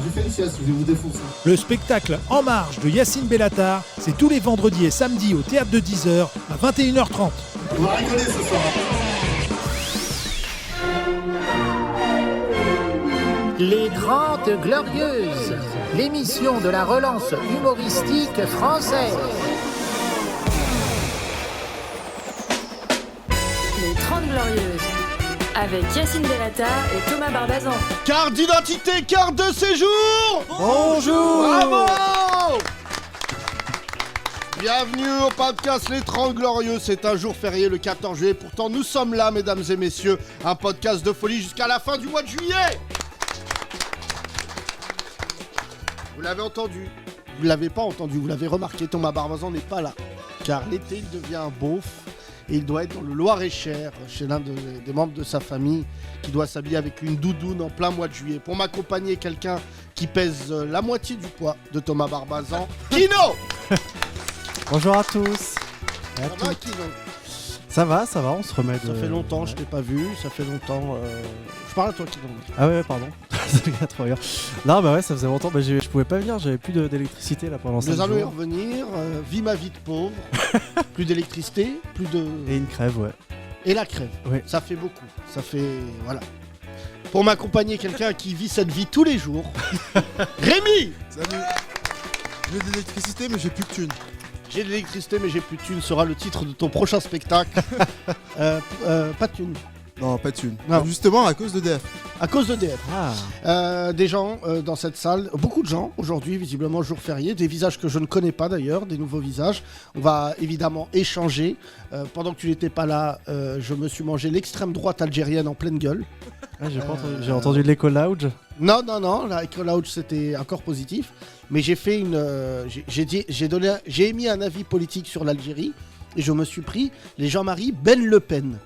J'ai fait une sieste, je vais vous défoncer. Le spectacle En Marche de Yacine Bellatar, c'est tous les vendredis et samedis au Théâtre de 10h à 21h30. On va rigoler ce soir. Les 30 Glorieuses, l'émission de la relance humoristique française. Les 30 Glorieuses, avec Yacine Bellatar et Thomas Barbazan. Carte d'identité, carte de séjour. Bonjour. Bravo. Bienvenue au podcast Les 30 Glorieux. C'est un jour férié le 14 juillet. Pourtant, nous sommes là, mesdames et messieurs. Un podcast de folie jusqu'à la fin du mois de juillet. Vous l'avez entendu. Vous l'avez pas entendu. Vous l'avez remarqué. Thomas Barbazan n'est pas là. Car l'été, il devient un beauf. Et il doit être dans le Loir-et-Cher, chez l'un des membres de sa famille, qui doit s'habiller avec une doudoune en plein mois de juillet. Pour m'accompagner, quelqu'un qui pèse la moitié du poids de Thomas Barbazan, Kino. Bonjour à tous. Ça va, Kino? Ça va, on se remet de... Ça fait longtemps, je t'ai pas vu, ça fait longtemps... Je parle à toi, Kino. Ah ouais, pardon. Trop bien. Non, bah ouais, ça faisait longtemps, je pouvais pas venir, j'avais plus d'électricité là pendant 5 jours. Nous allons y revenir, vis ma vie de pauvre, plus d'électricité, plus de... Et une crève, ouais. Et la crève, ouais. Ça fait beaucoup, ça fait... Voilà. Pour m'accompagner, quelqu'un qui vit cette vie tous les jours, Rémi. Salut. J'ai de l'électricité mais j'ai plus de thunes. J'ai de l'électricité mais j'ai plus de thunes sera le titre de ton prochain spectacle. Pas de thunes. Non, pas de thunes. Non. Justement à cause d'EDF. À cause d'EDF. Ah. Des gens dans cette salle, beaucoup de gens aujourd'hui, visiblement jour férié, des visages que je ne connais pas d'ailleurs, des nouveaux visages. On va évidemment échanger. Pendant que tu n'étais pas là, je me suis mangé l'extrême droite algérienne en pleine gueule. Ah, j'ai entendu de l'écho lounge. Non, la Echo Lounge c'était encore positif, mais j'ai fait une, j'ai émis un avis politique sur l'Algérie et je me suis pris les Jean-Marie Ben Le Pen.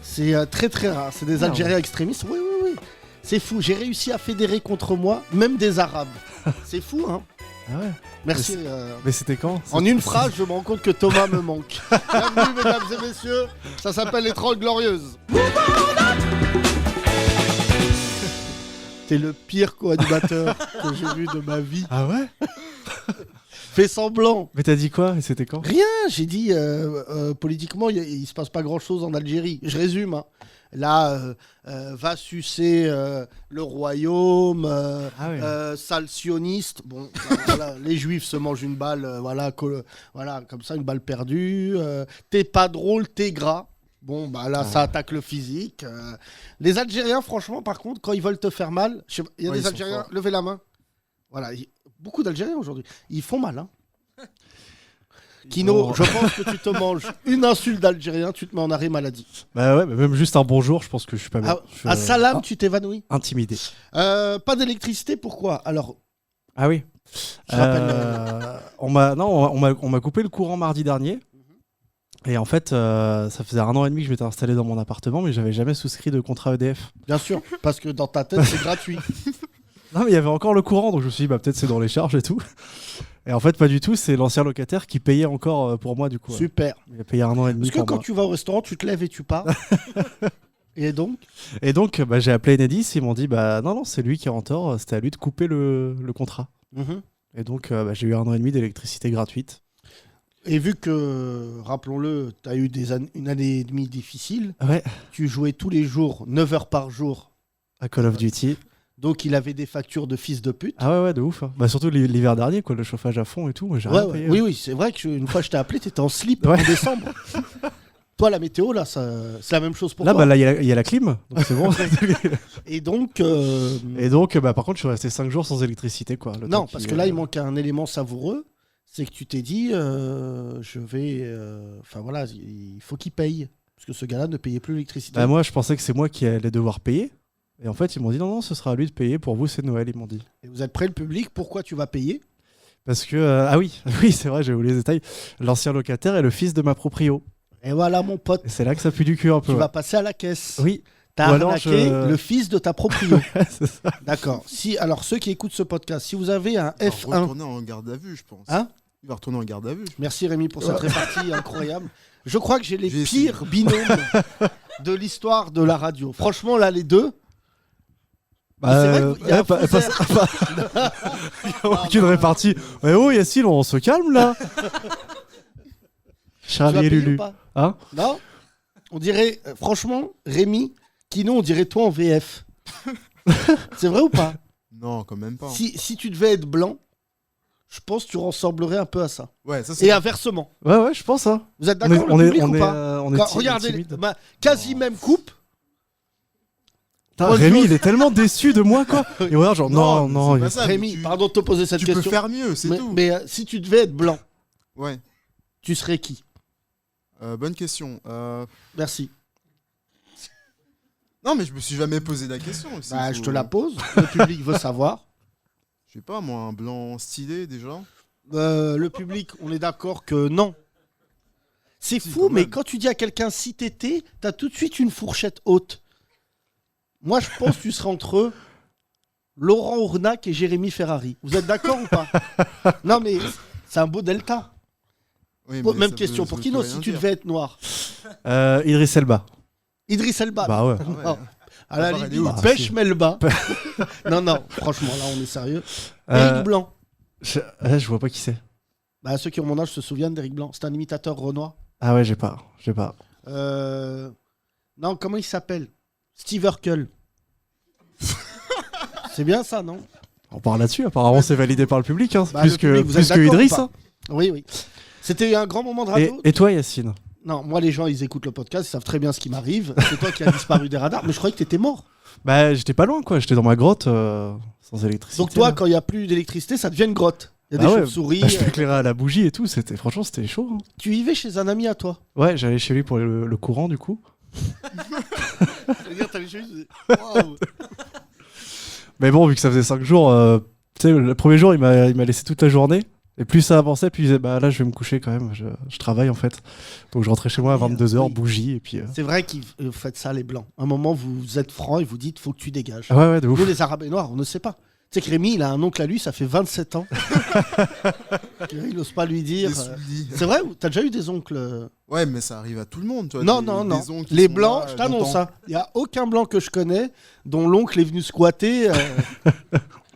C'est très très rare, c'est des Algériens extrémistes. Oui, c'est fou. J'ai réussi à fédérer contre moi même des Arabes. C'est fou, hein. Ah ouais. Merci. Mais c'était quand? En une phrase, je me rends compte que Thomas me manque. Bienvenue, mesdames et messieurs. Ça s'appelle les 30 Glorieuses. T'es le pire co-animateur que j'ai vu de ma vie. Ah ouais. Fais semblant. Mais t'as dit quoi? Et c'était quand? Rien, j'ai dit politiquement, il se passe pas grand-chose en Algérie. Je résume. Hein. Là, va sucer le royaume, sale sioniste. Bon, voilà, les juifs se mangent une balle, voilà, comme ça, une balle perdue. T'es pas drôle, t'es gras. Bon, bah là, ça attaque le physique. Les Algériens, franchement, par contre, quand ils veulent te faire mal, il y a des Algériens, levez la main. Voilà, beaucoup d'Algériens aujourd'hui. Ils font mal, hein. Kino, je pense que tu te manges une insulte d'Algérien, tu te mets en arrêt maladie. Bah ouais, mais même juste un bonjour, je pense que je suis pas bien. À Salam, tu t'évanouis. Intimidé. Pas d'électricité, pourquoi? Alors. Ah oui. Je rappelle. On m'a coupé le courant mardi dernier. Et en fait, ça faisait 1 an et demi que je m'étais installé dans mon appartement, mais j'avais jamais souscrit de contrat EDF. Bien sûr, parce que dans ta tête, c'est gratuit. Non, mais il y avait encore le courant, donc je me suis dit, peut-être c'est dans les charges et tout. Et en fait, pas du tout, c'est l'ancien locataire qui payait encore pour moi, du coup. Super. Il a payé 1 an et demi. Parce que quand tu vas au restaurant, tu te lèves et tu pars. Et donc, j'ai appelé Enedis, ils m'ont dit, non, c'est lui qui est en tort, c'était à lui de couper le contrat. Et donc, j'ai eu 1 an et demi d'électricité gratuite. Et vu que, rappelons-le, tu as eu une année et demie difficile, ouais. Tu jouais tous les jours, 9 heures par jour. À Call of Duty. Donc il avait des factures de fils de pute. Ah ouais, de ouf. Hein. Surtout l'hiver dernier, quoi, le chauffage à fond et tout. Moi, j'ai rien payé. Oui, c'est vrai qu'une fois je t'ai appelé, t'étais en slip en décembre. Toi, la météo, là, c'est la même chose pour toi. Là, il y a la clim, donc c'est bon. Et donc, par contre, je suis resté 5 jours sans électricité, quoi. Non, parce que là, il manque un élément savoureux. C'est que tu t'es dit, il faut qu'il paye. Parce que ce gars-là ne payait plus l'électricité. Moi, je pensais que c'est moi qui allais devoir payer. Et en fait, ils m'ont dit, non, ce sera à lui de payer. Pour vous, c'est Noël, ils m'ont dit. Et vous êtes prêt, le public? Pourquoi tu vas payer? Parce que, oui, c'est vrai, j'ai oublié les détails. L'ancien locataire est le fils de ma proprio. Et voilà, mon pote. Et c'est là que ça pue du cul un peu. Tu vas passer à la caisse. Oui. T'as arnaqué le fils de ta proprio. C'est ça. D'accord. Alors, ceux qui écoutent ce podcast, si vous avez un F1... Il va retourner en garde à vue, je pense. Hein? Il va retourner en garde à vue. Merci Rémi pour cette répartie incroyable. Je crois que j'ai les pires binômes de l'histoire de la radio. Franchement, là, les deux... C'est vrai qu'il y a un faux air. Il n'y a aucune répartie. Eh oh, Yacine, on se calme là. Tu vas Charlie et payer Lulu. ou pas Hein? Non. On dirait, franchement, Rémi, Kino, on dirait toi en VF. C'est vrai ou pas? Non, quand même pas. Si tu devais être blanc, je pense que tu ressemblerais un peu à ça. Ouais, ça c'est. Et inversement. Ouais, je pense. Hein. Vous êtes d'accord, le public ou pas on est Regardez, timide. quasi même coupe. Putain, Rémi, il est tellement déçu de moi, quoi. Et regarde, genre, non. c'est pas ça, mais Rémi, tu- pardon de te poser cette Tu question. peux faire mieux, c'est tout. Mais si tu devais être blanc, Ouais. tu serais qui? Bonne question. Merci. Non, mais je me suis jamais posé la question. aussi, Bah, faut- je te la pose. Le public veut savoir. Je sais pas, moi, un blanc stylé déjà. Le public, on est d'accord que non. C'est Si, fou, quand mais même. quand tu dis à quelqu'un si t'étais, t'as tout de suite une fourchette haute. Moi, je pense que tu serais entre Laurent Ournac et Jérémy Ferrari. Vous êtes d'accord ou pas? Non, mais c'est un beau delta. Oui, Bon, mais même ça question veut- pour ça Kino, veut si rien tu dire. devais être noir. Idriss Elba. Idriss Elba. Bah ouais. Ah ouais. Non. À la part, elle est limite, où Pêche Melba. Non, franchement, là, on est sérieux. Euh, Éric Blanc. Je vois pas qui c'est. Bah, ceux qui ont mon âge se souviennent d'Éric Blanc. C'est un imitateur renois. Ah ouais, j'ai pas. Non, comment il s'appelle? Steve Urkel. C'est bien ça, non? On parle là-dessus. Apparemment, c'est validé par le public. Hein. Bah, plus le que, public, vous êtes plus que d'accord Idriss. ou pas Hein. Oui. C'était un grand moment de radio. Et toi, Yacine? Non, moi, les gens, ils écoutent le podcast, ils savent très bien ce qui m'arrive. C'est toi qui as disparu des radars, mais je croyais que t'étais mort. Bah, j'étais pas loin, quoi. J'étais dans ma grotte sans électricité. Donc, toi, là. quand il n'y a plus d'électricité, ça devient une grotte. Il y a Bah des ouais, chauves-souris. bah, je m'éclairais à la bougie et tout. Franchement, c'était chaud. Hein. Tu y vais chez un ami à toi. Ouais, j'allais chez lui pour le courant, du coup. Mais bon, vu que ça faisait 5 jours, tu sais, le premier jour, il m'a laissé toute la journée. Et plus ça avançait, plus il disait, bah là, je vais me coucher quand même. Je travaille, en fait. Donc, je rentrais chez moi à 22h, Oui. bougie, et puis... C'est vrai que vous faites ça, les Blancs. À un moment, vous êtes francs et vous dites, faut que tu dégages. Ah ouais, de ouf. Nous, les Arabes et Noirs, on ne sait pas. Tu sais que Rémi, il a un oncle à lui, ça fait 27 ans. Il n'ose pas lui dire. Des souliers. C'est vrai, t'as déjà eu des oncles? Ouais, mais ça arrive à tout le monde, tu vois. Non, des- non, des non. oncles qui Les sont Blancs, là, je t'annonce longtemps. ça. Il n'y a aucun Blanc que je connais dont l'oncle est venu squatter.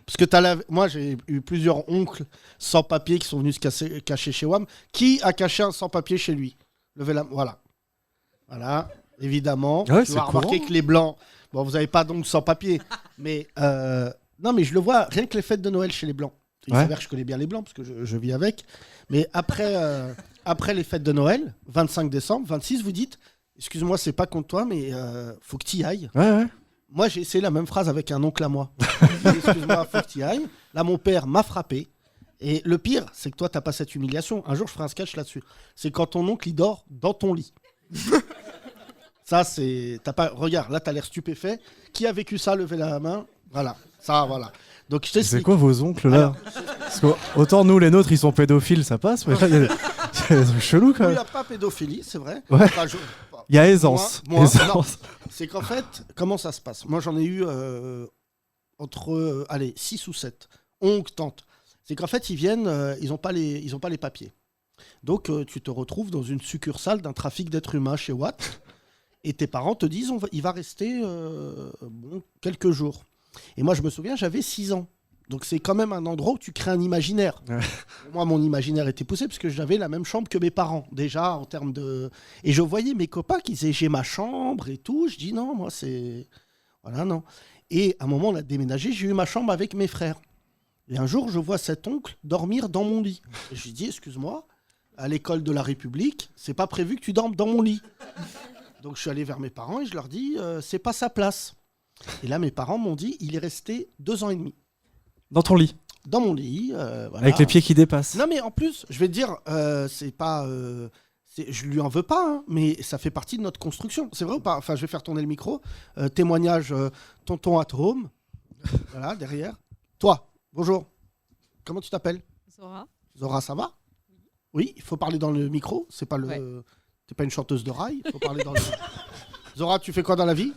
Parce que moi, j'ai eu plusieurs oncles sans papier qui sont venus se cacher chez WAM. Qui a caché un sans papier chez lui? Levez la main. Voilà, évidemment. Ouais, Tu c'est vas remarquer courant. que les Blancs, bon, vous n'avez pas donc sans papier. Mais non, mais je le vois, rien que les fêtes de Noël chez les Blancs. Il Ouais. s'avère que je connais bien les Blancs parce que je vis avec. Mais après les fêtes de Noël, 25 décembre, 26, vous dites, excuse-moi, c'est pas contre toi, mais faut que tu y ailles. Ouais. Moi, j'ai essayé la même phrase avec un oncle à moi. Excuse-moi, faut que tu y ailles. Là, mon père m'a frappé. Et le pire, c'est que toi, t'as pas cette humiliation. Un jour, je ferai un sketch là-dessus. C'est quand ton oncle, il dort dans ton lit. Ça, c'est... T'as pas... Regarde, là, t'as l'air stupéfait. Qui a vécu ça? Levez la main. Voilà. Ça, voilà. Donc, je C'est t'explique. quoi vos oncles, là? Alors, Parce que, autant nous, les nôtres, ils sont pédophiles, ça passe, mais là, il y a des trucs chelous, quand il même. n'y a pas pédophilie, c'est vrai. Ouais. Enfin, Il y a aisance. Moi, Aisance. c'est qu'en fait, comment ça se passe? Moi, j'en ai eu entre, 6 ou 7. Oncle, tante. C'est qu'en fait, ils viennent, ils n'ont pas les papiers. Donc, tu te retrouves dans une succursale d'un trafic d'êtres humains chez Watt. Et tes parents te disent, il va rester quelques jours. Et moi, je me souviens, j'avais 6 ans. Donc, c'est quand même un endroit où tu crées un imaginaire. Ouais. Moi, mon imaginaire était poussé parce que j'avais la même chambre que mes parents, déjà, en termes de... Et je voyais mes copains qui disaient, j'ai ma chambre et tout. Je dis, non, moi, c'est... Voilà, non. Et à un moment, on a déménagé, j'ai eu ma chambre avec mes frères. Et un jour, je vois cet oncle dormir dans mon lit. Et je lui dis, excuse-moi, à l'école de la République, c'est pas prévu que tu dormes dans mon lit. Donc, je suis allé vers mes parents et je leur dis, c'est pas sa place. Et là, mes parents m'ont dit, il est resté 2 ans et demi. Dans ton lit. Dans mon lit. Voilà. Avec les pieds qui dépassent. Non, mais en plus, je vais te dire, c'est pas. Je lui en veux pas, hein, mais ça fait partie de notre construction. C'est vrai ou pas? Enfin, je vais faire tourner le micro. Témoignage, tonton at home. Voilà, derrière. Toi, bonjour. Comment tu t'appelles? Zora. Zora, ça va? Oui, il faut parler dans le micro. C'est pas le. Ouais. T'es pas une chanteuse de rail. Il faut parler dans le. Zora, tu fais quoi dans la vie?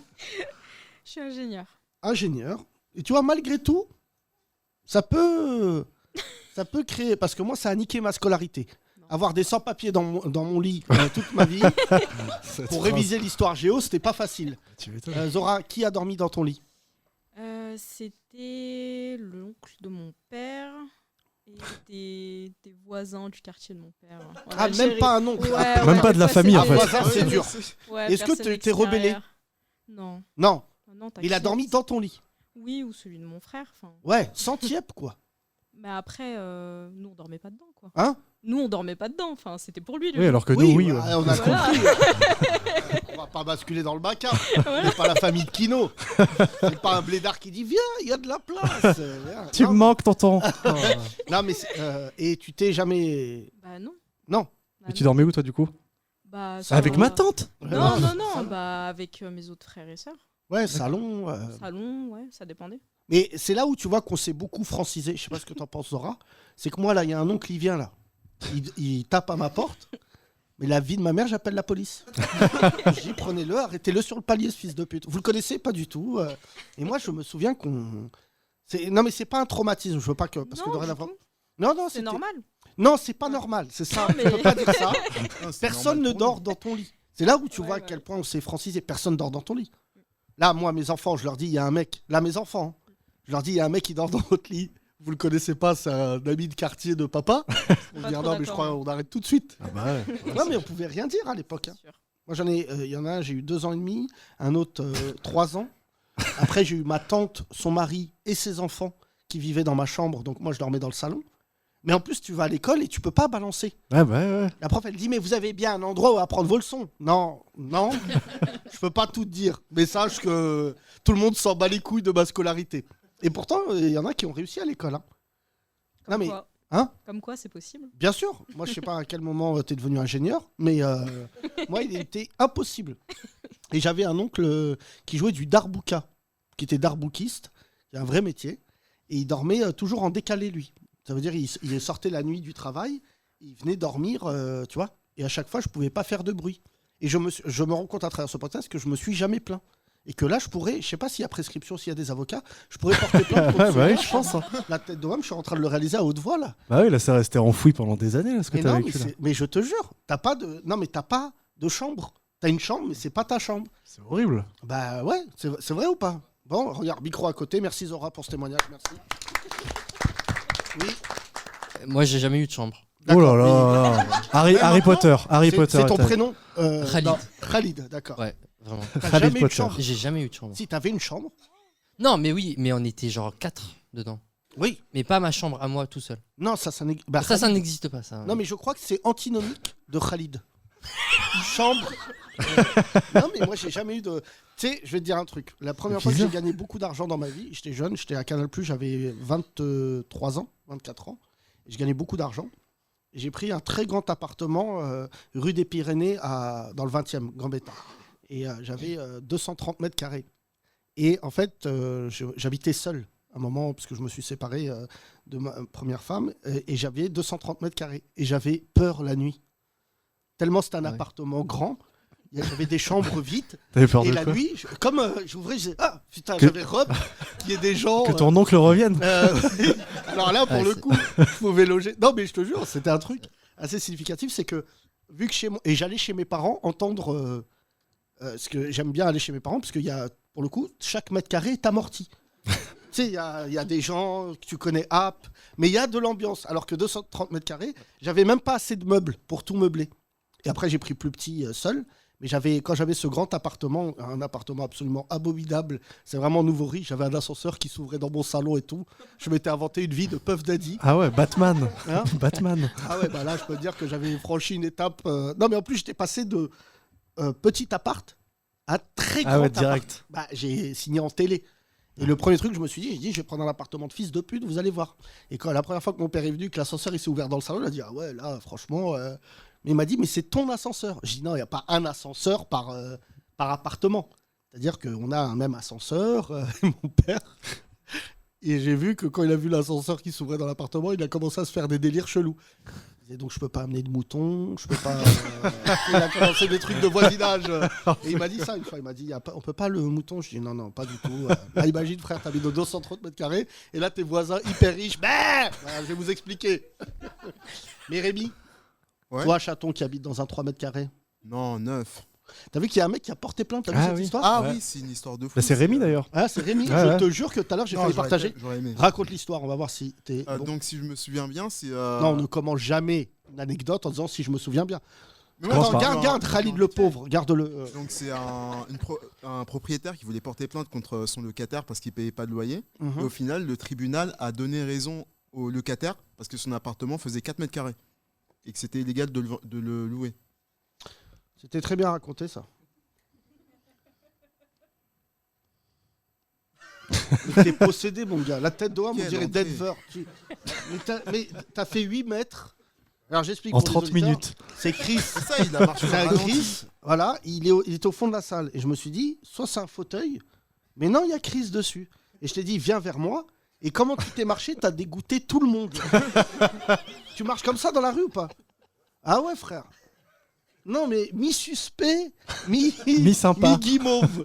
Je suis ingénieur. Ingénieur. Et tu vois, malgré tout, ça peut créer... Parce que moi, ça a niqué ma scolarité. Avoir des sans-papiers dans mon lit toute ma vie, pour réviser l'histoire géo, c'était pas facile. Zora, qui a dormi dans ton lit? C'était l'oncle de mon père et des voisins du quartier de mon père. En Ah, même Algérie. pas un oncle. Ouais, Même pas de la ça, famille, en c'était- fait. Voisin, c'est dur. Ouais, Est-ce que personne t'es rebellé? extérieure. Non. Non, Non, il a t'inquiète. dormi dans ton lit. Oui, ou celui de mon frère. Enfin, Ouais, sans tiep, quoi. mais après, nous on dormait pas dedans, quoi. Hein? Nous on dormait pas dedans. Enfin, c'était pour lui. le Oui, lit. alors que nous, oui. bah, ouais. on a Voilà. compris. On va pas basculer dans le bac. On n'est pas la famille de Kino. C'est pas un blédard qui dit viens, il y a de la place. Viens. Tu Non, me manques, tonton. Non, mais et tu t'es jamais. Bah non. Non. Bah, Mais tu non. dormais où, toi, du coup Bah, Avec salon, ma tante Non, non, non. Bah avec mes autres frères et sœurs. Ouais, salon. Salon, ouais, ça dépendait. Mais c'est là où tu vois qu'on s'est beaucoup francisé. Je sais pas ce que t'en penses, Zora. C'est que moi, là, il y a un oncle qui vient là. Il tape à ma porte. Mais la vie de ma mère, j'appelle la police. Je dis prenez-le, arrêtez-le sur le palier, ce fils de pute. Vous le connaissez pas du tout. Et moi, je me souviens qu'on. Non, mais c'est pas un traumatisme. Je veux pas que. Parce que Non, dorénavant. du tout. Non, non, C'est c'était- normal. Non, c'est pas normal. C'est ça. Non, mais- Je peux pas dire ça. Ah, c'est Personne ne normal pour dort lui. dans ton lit. C'est là où tu Ouais, vois à ouais. quel point on s'est francisé. Personne dort dans ton lit. Là, moi, mes enfants, je leur dis, il y a un mec. Là, mes enfants, hein, je leur dis, il y a un mec qui dort dans votre lit. Vous le connaissez pas, c'est un ami de quartier de papa. On Pas dit, ah trop non, mais je crois d'accord, on arrête tout de suite. Ah bah ouais. Non, mais on pouvait rien dire à l'époque. Hein. C'est sûr. Moi, j'en ai, il y en a un, j'ai eu 2 ans et demi, un autre 3 ans. Après, j'ai eu ma tante, son mari et ses enfants qui vivaient dans ma chambre. Donc, moi, je dormais dans le salon. Mais en plus, tu vas à l'école et tu peux pas balancer. Ouais, bah ouais. La prof, elle dit, mais vous avez bien un endroit où apprendre vos leçons. Non, non, je peux pas tout te dire. Mais sache que tout le monde s'en bat les couilles de ma scolarité. Et pourtant, il y en a qui ont réussi à l'école. Hein. Non, mais, Quoi. hein? Comme quoi, c'est possible. Bien sûr. Moi, je sais pas à quel moment tu es devenu ingénieur, mais moi, il était impossible. Et j'avais un oncle qui jouait du darbouka, qui était darboukiste, qui a un vrai métier, et il dormait toujours en décalé, lui. Ça veut dire il sortait la nuit du travail, il venait dormir, tu vois, et à chaque fois, je pouvais pas faire de bruit. Et je me rends compte à travers ce podcast que je me suis jamais plaint. Et que là, je pourrais, je sais pas s'il y a prescription, s'il y a des avocats, je pourrais porter plainte contre Ouais, ce bah oui, gars. je pense. Hein. La tête de homme, je suis en train de le réaliser à haute voix, là. Bah oui, là, c'est resté enfoui pendant des années, là, ce que Mais t'as non, vécu. là. mais je te jure, t'as pas de. Non, mais t'as pas de chambre. T'as une chambre, mais c'est pas ta chambre. C'est horrible. Bah ouais, c'est vrai ou pas? Bon, regarde, micro à côté. Merci Zora pour ce témoignage. Merci. Oui. Moi, j'ai jamais eu de chambre. Oh là D'accord, là là. Harry Potter. Harry C'est Potter. ton t'as- prénom Khalid. non, Khalid, d'accord. Ouais, vraiment. T'as Khalid jamais eu de Potter. chambre? J'ai jamais eu de chambre. Si, t'avais une chambre? Non, mais oui, mais on était genre 4 dedans. Oui. Mais pas ma chambre à moi tout seul. Non, ça n'existe bah, Ça Khalid- n'existe pas, ça. Non, mais je crois que c'est antinomique de Khalid. Chambre. Non, mais moi, j'ai jamais eu de. Tu sais, je vais te dire un truc. La première fois que j'ai bizarre. gagné beaucoup d'argent dans ma vie, j'étais jeune, j'étais à Canal+, j'avais 23 ans, 24 ans. Et je gagnais beaucoup d'argent. Et j'ai pris un très grand appartement rue des Pyrénées dans le 20e, Gambetta. Et j'avais 230 mètres carrés. Et en fait, j'habitais seul à un moment, parce que je me suis séparé de ma première femme. Et j'avais 230 mètres carrés. Et j'avais peur la nuit. Tellement c'était un Ah ouais. appartement grand. J'avais des chambres vides. T'avais peur Et de la quoi nuit, comme j'ouvrais, je disais, ah putain, Que- j'avais robe, qu'il y ait des gens. Que ton oncle revienne. Oui. Alors là, pour Ouais, le c'est- coup, je pouvais loger. Non, mais je te jure, c'était un truc assez significatif. C'est que, vu que chez moi. Et j'allais chez mes parents entendre. Ce que j'aime bien aller chez mes parents, parce qu'il y a, pour le coup, chaque mètre carré est amorti. Tu sais, il y a des gens que tu connais, mais il y a de l'ambiance. Alors que 230 mètres carrés, j'avais même pas assez de meubles pour tout meubler. Et après, j'ai pris plus petit seul. Mais quand j'avais ce grand appartement, un appartement absolument abominable, c'est vraiment nouveau riche, j'avais un ascenseur qui s'ouvrait dans mon salon et tout. Je m'étais inventé une vie de Puff Daddy. Ah ouais, Batman. Hein Batman. Ah ouais, bah là, je peux te dire que j'avais franchi une étape. Non, mais en plus, j'étais passé de petit appart à très grand Ah ouais, appart. direct. Bah, j'ai signé en télé. Et le premier truc que je me suis dit, j'ai dit, je vais prendre un appartement de fils de pute, vous allez voir. Et quand la première fois que mon père est venu, que l'ascenseur il s'est ouvert dans le salon, il a dit, ah ouais, là, franchement. Mais il m'a dit, mais c'est ton ascenseur. J'ai dit, non, il n'y a pas un ascenseur par appartement. C'est-à-dire qu'on a un même ascenseur, mon père. Et j'ai vu que quand il a vu l'ascenseur qui s'ouvrait dans l'appartement, il a commencé à se faire des délires chelous. Il disait, donc je peux pas amener de moutons, je peux pas. Il a commencé des trucs de voisinage. Et il m'a dit ça une fois. Il m'a dit, on peut pas le mouton. Je dis non, non, pas du tout. Là, imagine, frère, t'habites de 230 mètres carrés et là, tes voisins hyper riches. Bah voilà, je vais vous expliquer. Mais Rémi, Ouais. toi, chaton qui habite dans un 3 mètres carrés. Non, 9. T'as vu qu'il y a un mec qui a porté plainte, t'as vu Ah cette oui. histoire Ah Ouais. oui, c'est une histoire de fou. Bah, c'est Rémi d'ailleurs. Ah, c'est Rémi, Ouais, je ouais. te jure que tout à l'heure j'ai Non, failli j'aurais- partager. J'aurais aimé. Raconte l'histoire, on va voir si t'es. bon. Donc si je me souviens bien, c'est. Non, on ne commence jamais une anecdote en disant si je me souviens bien. Mais Commence Attends, par- garde Khalid le pauvre, garde-le. Donc c'est un propriétaire qui voulait porter plainte contre son locataire parce qu'il payait pas de loyer. Mhm. Et au final, le tribunal a donné raison au locataire parce que son appartement faisait 4 mètres carrés et que c'était illégal de le louer. C'était très bien raconté ça. Mais t'es possédé, mon gars. La tête d'homme, on Quelle dirait entrée. Denver. Mais t'as fait 8 mètres. Alors j'explique En pour les 30 auditeurs. minutes. C'est Chris. C'est ça, il a marché C'est un au ralenti. Chris. Voilà, il est au fond de la salle. Et je me suis dit, soit c'est un fauteuil, mais non, il y a Chris dessus. Et je t'ai dit, viens vers moi. Et comment tu t'es marché, t'as dégoûté tout le monde. Tu marches comme ça dans la rue ou pas? Ah ouais, frère. Non, mais mi-suspect, Mi-sympa. mi-guimauve.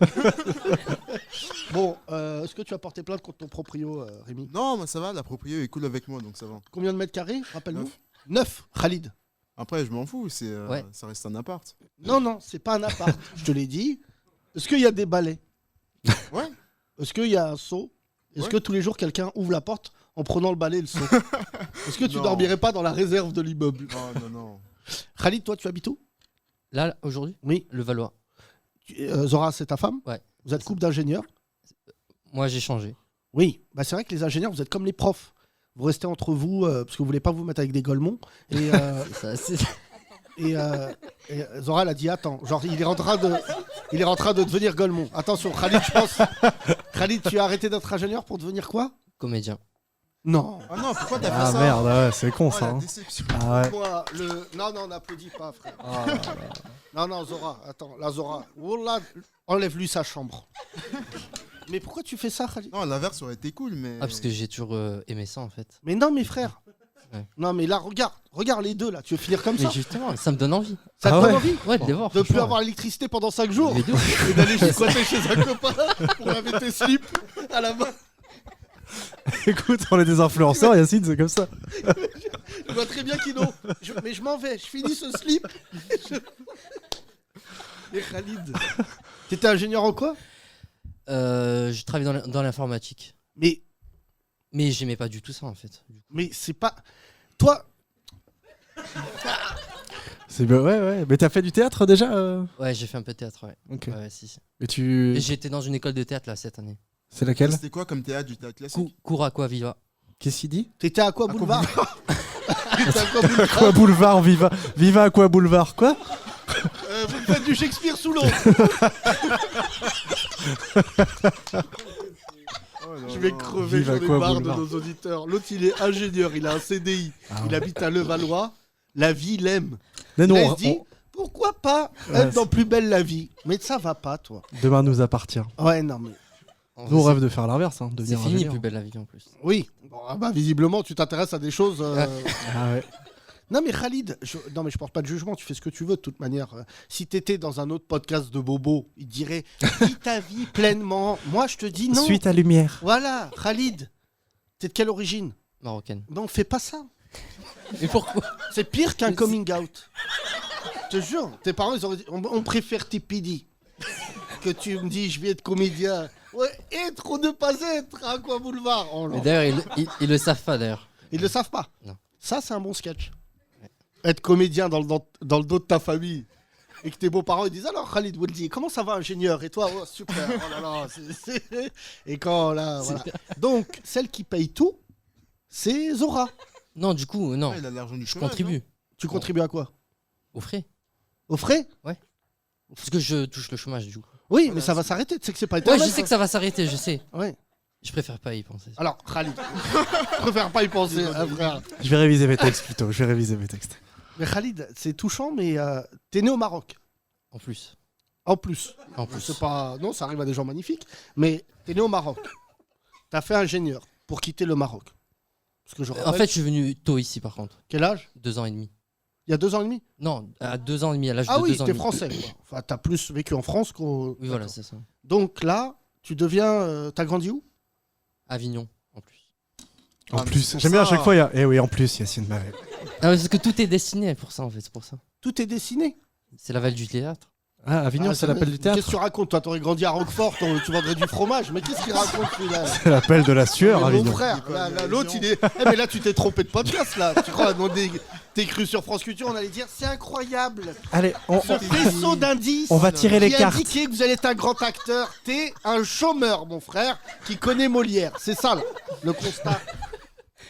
Bon, est-ce que tu as porté plainte contre ton proprio, Rémi? Non, moi ça va, la propriété est cool avec moi, donc ça va. Combien de mètres carrés, rappelle-nous? 9. 9, Khalid. Après, je m'en fous, Ouais. ça reste un appart. Non, c'est pas un appart. Je te l'ai dit. Est-ce qu'il y a des balais? Ouais. Est-ce qu'il y a un seau? Est-ce Ouais. que tous les jours quelqu'un ouvre la porte en prenant le balai et le seau? Est-ce que tu Non. dormirais pas dans la réserve de l'immeuble? Non. Khalid, toi, tu habites où? Là, aujourd'hui, Oui. le Valois. Zora, c'est ta femme? Ouais. Vous êtes couple d'ingénieurs? Moi, j'ai changé. Oui. Bah, c'est vrai que les ingénieurs, vous êtes comme les profs. Vous restez entre vous parce que vous voulez pas vous mettre avec des golemons. Et, Ça, c'est- et Zora, elle a dit attends, genre il est en train de devenir golemon. Attention, Khalid, je pense. Khalid, tu as arrêté d'être ingénieur pour devenir quoi? Comédien. Non. Ah non, pourquoi t'as Ah fait ça? merde, ouais, c'est con Oh, ça. la hein. déception. Ah ouais. Moi, non, n'applaudis pas, frère. Non, Zora, attends, la Zora. Wallah, enlève-lui sa chambre. Mais pourquoi tu fais ça, Khalid? Non, l'inverse aurait été cool, mais. Ah, parce que j'ai toujours aimé ça, en fait. Mais non, mes frères. Ouais. Non, mais là, regarde les deux, là. Tu veux finir comme Mais ça? justement, ça me donne envie. Ça te Ah donne ouais. envie Ouais, de les voir. de plus franchement. avoir l'électricité pendant 5 jours Mais de ouf. et d'aller juste squatter chez un copain pour laver tes slips à la main? Écoute, on est des influenceurs, Yacine, c'est comme ça. Je vois très bien Kino. Mais je m'en vais, je finis ce slip. Et Khalid, t'étais ingénieur en quoi? Je travaille dans l'informatique. Mais J'aimais pas du tout ça, en fait. c'est pas... Toi, C'est ouais. Mais t'as fait du théâtre déjà Ouais, j'ai fait un peu de théâtre, ouais. Ok. Ouais, si. Et tu. Et j'étais dans une école de théâtre, là, cette année. C'est laquelle? C'était quoi comme théâtre, du théâtre classique? Cours à quoi, Viva. Qu'est-ce qu'il dit? t'étais à quoi boulevard? T'étais à quoi boulevard? Aqua Boulevard, Viva. Viva Aqua Boulevard, quoi? Vous me faites du Shakespeare sous l'eau. Je vais crever, Vive j'en ai Aqua marre de Boulevard. nos auditeurs. L'autre, il est ingénieur, il a un CDI. Il habite à Levallois. La vie, il aime. Mais non, Là, il se dit, pourquoi pas Ouais, être dans Plus belle la vie? Mais ça va pas, toi. demain nous appartient. Ouais, non, mais... En Nous on vrai, rêve de faire l'inverse, hein, c'est devenir fini, ingénieur. plus belle la vie, en plus. Oui. Bon, ah bah, visiblement, tu t'intéresses à des choses... Ah ouais. Non, mais Khalid, non, mais je porte pas de jugement, tu fais ce que tu veux, de toute manière. Si t'étais dans un autre podcast de Bobo, il te dirait « Vis ta vie pleinement ». Moi, je te dis non. Suite à lumière. Voilà, Khalid, t'es de quelle origine? Marocaine. Non, fais pas ça. Mais pourquoi? C'est pire qu'un Mais coming out. Je te jure, tes parents, ils auraient dit, on préfère TPD que tu me dis je vais être comédien. Ouais, être ou ne pas être à Aqua Boulevard. Oh là. Mais d'ailleurs, ils le savent pas, d'ailleurs. Ils le savent pas. Non. Ça, c'est un bon sketch. Être comédien dans le dos de ta famille. Et que tes beaux-parents ils disent alors Khalid Wouldi, comment ça va ingénieur? Et toi, oh, super. Oh là là, Et quand là, voilà. Donc, celle qui paye tout, c'est Zora. Non, du coup, non. Ouais, il a l'argent du Je chômage, contribue. Tu contribues à quoi? Aux frais. Aux frais? Parce que je touche le chômage, du coup. Oui, Voilà, mais ça va s'arrêter. Tu sais que c'est pas Ouais, éternel. je sais que ça va s'arrêter, je sais. Ouais. Je préfère pas y penser. Alors, Khalid, je préfère pas y penser, hein, frère. Je vais réviser mes textes plutôt, je vais réviser mes textes. Mais Khalid, c'est touchant, mais t'es né au Maroc. En plus. En plus. En plus. C'est pas... Non, ça arrive à des gens magnifiques. Mais t'es né au Maroc. T'as fait ingénieur pour quitter le Maroc. Parce que je En rappelle- fait, je suis venu tôt ici, par contre. Quel âge? 2 ans et demi. Il y a 2 ans et demi? Non, à 2 ans et demi, à l'âge Ah de oui, 2 ans et t'es demi. français. Quoi. Enfin, t'as plus vécu en France qu'au... Oui, voilà, D'accord. c'est ça. Donc là, tu deviens... T'as grandi où? Avignon, en plus. En Ah, mais plus, c'est pour j'aime bien à ça. chaque fois, il y a. Eh oui, en plus, Yacine m'avait. Ah, parce que tout est destiné pour ça, en fait, c'est pour ça. Tout est dessiné. C'est la Val du théâtre. Ah, Avignon, c'est l'appel du théâtre. Qu'est-ce que tu racontes? Toi, t'aurais grandi à Roquefort, tu vendrais du fromage. Mais qu'est-ce qu'il raconte, celui-là? C'est l'appel de la sueur, Mon Avignon. frère, l'autre, il est. Eh, mais là, tu t'es trompé de podcast, là. Tu crois, t'es cru sur France Culture, on allait dire c'est incroyable. Allez, Ce faisceau d'indices. on va tirer les qui cartes. indiquait que vous allez être un grand acteur. T'es un chômeur, mon frère, qui connaît Molière. C'est ça, là, le constat.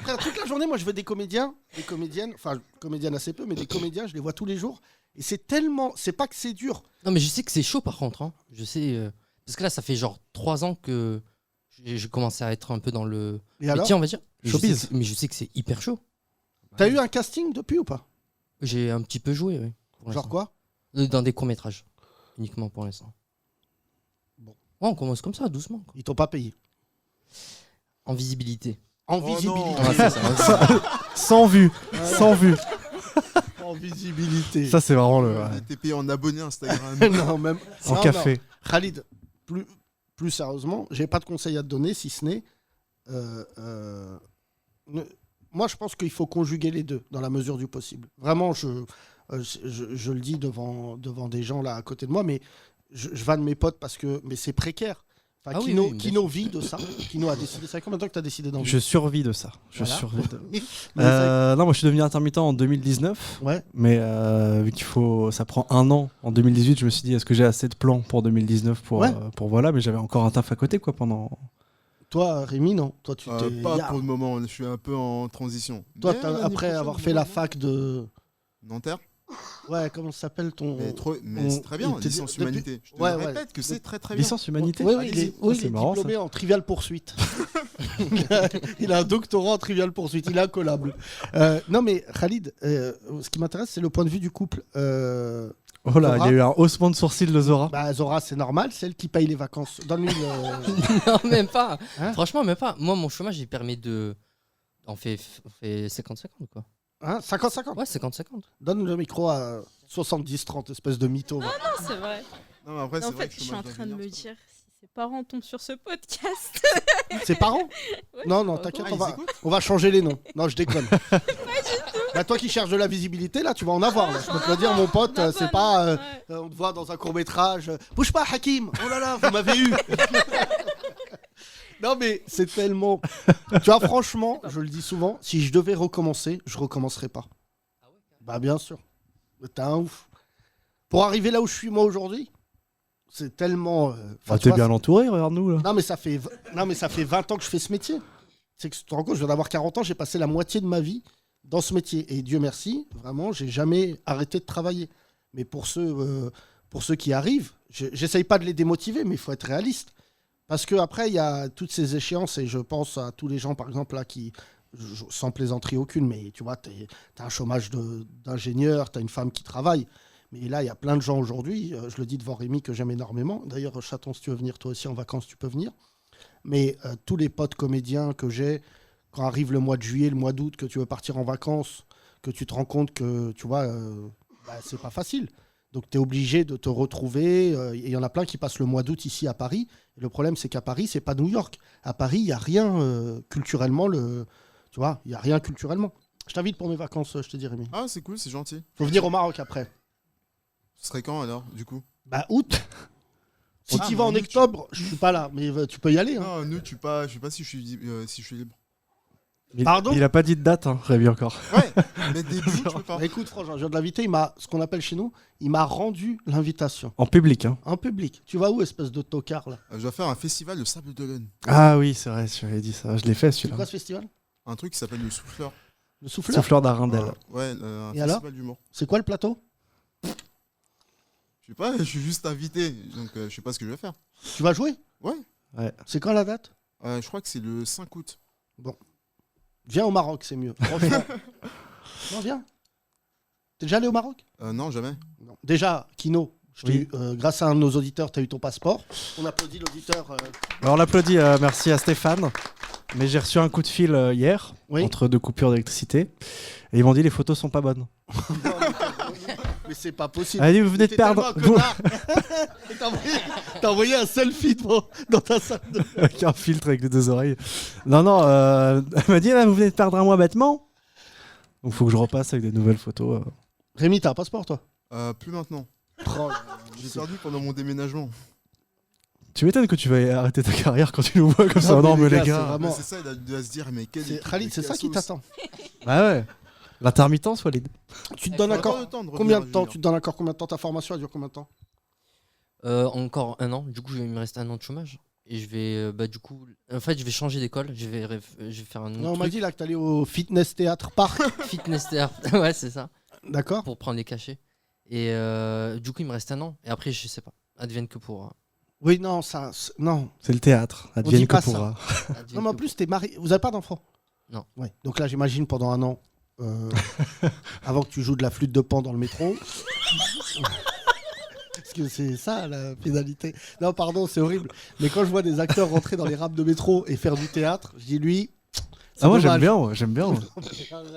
Frère, toute la journée, moi, je veux des comédiens, des comédiennes, enfin, comédiennes assez peu, mais des comédiens, je les vois tous les jours. Et c'est tellement. C'est pas que c'est dur. Non, mais je sais que c'est chaud par contre. Hein. Je sais. Parce que là, ça fait genre 3 ans que j'ai commencé à être un peu dans le Et alors métier, on va dire. Showbiz. Mais je sais que c'est hyper chaud. T'as eu un casting depuis ou pas? J'ai un petit peu joué, oui. pour Genre l'instant. quoi? Dans des courts-métrages. Uniquement pour l'instant. Bon. Ouais, on commence comme ça, doucement. Quoi. Ils t'ont pas payé. En visibilité. En Oh visibilité. non. Ouais, c'est ça. Sans vue. Sans vue. En visibilité. Ça, c'est vraiment le. On était payé en abonnés Instagram. non, même. En Non, café. non. Khalid, plus sérieusement, j'ai pas de conseils à te donner si ce n'est. Moi, je pense qu'il faut conjuguer les deux dans la mesure du possible. Vraiment, je le dis devant des gens là à côté de moi, mais je vanne mes potes parce que mais c'est précaire. Enfin, Ah oui, Kino, oui, bien Kino vit de ça. Kino a décidé. Ça fait combien de temps que tu as décidé d'en vivre? Je survis de ça. Je Voilà. survis de... Mais ça- Non, moi, je suis devenu intermittent en 2019. Ouais. Mais vu qu'il faut, ça prend 1 an. En 2018, je me suis dit, est-ce que j'ai assez de plans pour 2019 pour Ouais. voilà. Mais j'avais encore un taf à côté, quoi, pendant. Toi, Rémi, non. Toi, tu t'es. Pas Ya. pour le moment, je suis un peu en transition. Toi, Mais l'année après prochaine, avoir fait la fac de. Nanterre. Ouais, comment ça s'appelle ton. Mais c'est très bien, il te- licence depuis- humanité. Je te Ouais, le ouais. répète que c'est très très bien. Licence humanité. Oui, oui, il est, Allez-y. oui, Ah, il c'est est marrant, diplômé en trivial poursuite. Il a un doctorat en trivial poursuite, il est incollable. Non mais Khalid, ce qui m'intéresse, c'est le point de vue du couple. Oh là, il y Zora. a eu un haussement de sourcil de Zora. Bah, Zora, c'est normal, c'est elle qui paye les vacances. Donne-lui le... Non, même pas. Hein Franchement, même pas. Moi, mon chômage, il permet de. On fait 50-50 quoi. Hein, 50-50. Ouais, 50-50. Donne le micro à 70-30, espèce de mytho. va. Non, c'est vrai. Non, mais après, Mais c'est en vrai fait, que je suis en chômage train de me d'avenir, dire si ses parents tombent sur ce podcast. Ses parents Ouais, Non, non, c'est t'inquiète, Ah, on ils va, écoutent on va changer les noms. Non, je déconne. Bah, toi qui cherches de la visibilité, là, tu vas en avoir. Là. Je peux te le dire, mon pote, On a c'est pas, pas. ouais. On te voit dans un court-métrage. Bouge pas, Hakim. Oh là là, vous m'avez eu. Non, mais c'est tellement. Tu vois, franchement, je le dis souvent, si je devais recommencer, je recommencerais pas. Bah, bien sûr. Mais t'es un ouf. Pour arriver là où je suis, moi, aujourd'hui, c'est tellement. enfin, Ah, tu t'es vois, bien entouré, regarde-nous là. non mais ça fait 20 ans que je fais ce métier. C'est que tu te rends compte, je viens d'avoir 40 ans, j'ai passé la moitié de ma vie dans ce métier. Et Dieu merci, vraiment, j'ai jamais arrêté de travailler. Mais pour ceux qui arrivent, j'essaye pas de les démotiver, mais il faut être réaliste. Parce qu'après, il y a toutes ces échéances, et je pense à tous les gens, par exemple, là, qui, sans plaisanterie aucune, mais tu vois, t'as un chômage d'ingénieur, t'as une femme qui travaille. Mais là, il y a plein de gens aujourd'hui, je le dis devant Rémi que j'aime énormément. D'ailleurs, Chaton, si tu veux venir toi aussi en vacances, tu peux venir. Mais tous les potes comédiens que j'ai, quand arrive le mois de juillet, le mois d'août, que tu veux partir en vacances, que tu te rends compte que, tu vois, c'est pas facile. Donc, tu es obligé de te retrouver. Et il y en a plein qui passent le mois d'août ici à Paris. Et le problème, c'est qu'à Paris, c'est pas New York. À Paris, il n'y a rien culturellement. Tu vois, il n'y a rien culturellement. Je t'invite pour mes vacances, je te dis, Rémi. Ah, c'est cool, c'est gentil. Faut venir au Maroc après. Ce serait quand alors, du coup? Bah, août. Si Ah, tu vas en août, octobre, je suis pas là. Mais tu peux y aller. Hein. Non, nous, je sais pas si je suis libre. Pardon Il a pas dit de date, hein, Rémi encore. Ouais, mais début, je peux pas. Bah, écoute, franchement, je viens de l'inviter. Ce qu'on appelle chez nous, il m'a rendu l'invitation. En public, hein. En public. Tu vas où, espèce de tocard, là? Je dois faire un festival de Sable d'Olonne. Ah oui, c'est vrai, tu avais dit ça. Je l'ai fait C'est celui-là. quoi ce festival? Un truc qui s'appelle le Souffleur. Le souffleur? Souffleur d'Arundel. Ouais, un Et alors festival d'humour. C'est quoi le plateau? Je sais pas, je suis juste invité, donc je sais pas ce que je vais faire. Tu vas jouer? Ouais, C'est quand la date? je crois que c'est le 5 août. Viens au Maroc, c'est mieux. Franchement. Non, viens. T'es déjà allé au Maroc? Non, jamais. Non. Déjà, Kino, Oui. grâce à un de nos auditeurs, tu as eu ton passeport. On applaudit l'auditeur. Alors on l'applaudit, merci à Stéphane. Mais j'ai reçu un coup de fil hier, Oui. entre 2 coupures d'électricité. Et ils m'ont dit les photos sont pas bonnes. Mais c'est pas possible. Elle a dit vous venez de T'es perdre. tellement un connard. Et t'as envoyé un selfie dans ta salle de... Avec un filtre avec les 2 oreilles. Non, elle m'a dit là, vous venez de perdre un mois bêtement. Donc faut que je repasse avec des nouvelles photos. Rémi, t'as un passeport, toi? Plus maintenant. Oh, J'ai perdu pendant mon déménagement. Tu m'étonnes que tu vas arrêter ta carrière quand tu nous vois comme ça. Non, mais les gars. vraiment- C'est ça, il doit se dire, mais quel Khalid, c'est ça qui t'attend. Ah ouais. L'intermittence, Walid. Tu te donnes Encore encore le temps de combien revenir de temps à Tu te donnes encore combien de temps? Ta formation elle dure combien de temps? Encore un an. Du coup, il me reste un an de chômage. Et je vais, du coup, en fait, je vais changer d'école. Je vais faire un autre Non, on m'a truc. dit là que t'allais au Fitness Théâtre Parc. Fitness théâtre. Ouais, c'est ça. D'accord. Pour prendre les cachets. Et du coup, il me reste un an. Et après, je sais pas. Advienne que pourra. Oui, non, ça. Non. C'est le théâtre. dit Advienne que pas ça. pourra. Advienne Non, mais en que plus, t'es marié. Vous avez pas d'enfant? Non. Ouais. Donc là, j'imagine pendant un an, avant que tu joues de la flûte de Pan dans le métro. Parce que c'est ça la pénalité. Non, pardon, c'est horrible. Mais quand je vois des acteurs rentrer dans les rames de métro et faire du théâtre, je dis lui. c'est Ah, moi dommage. j'aime bien, j'aime bien.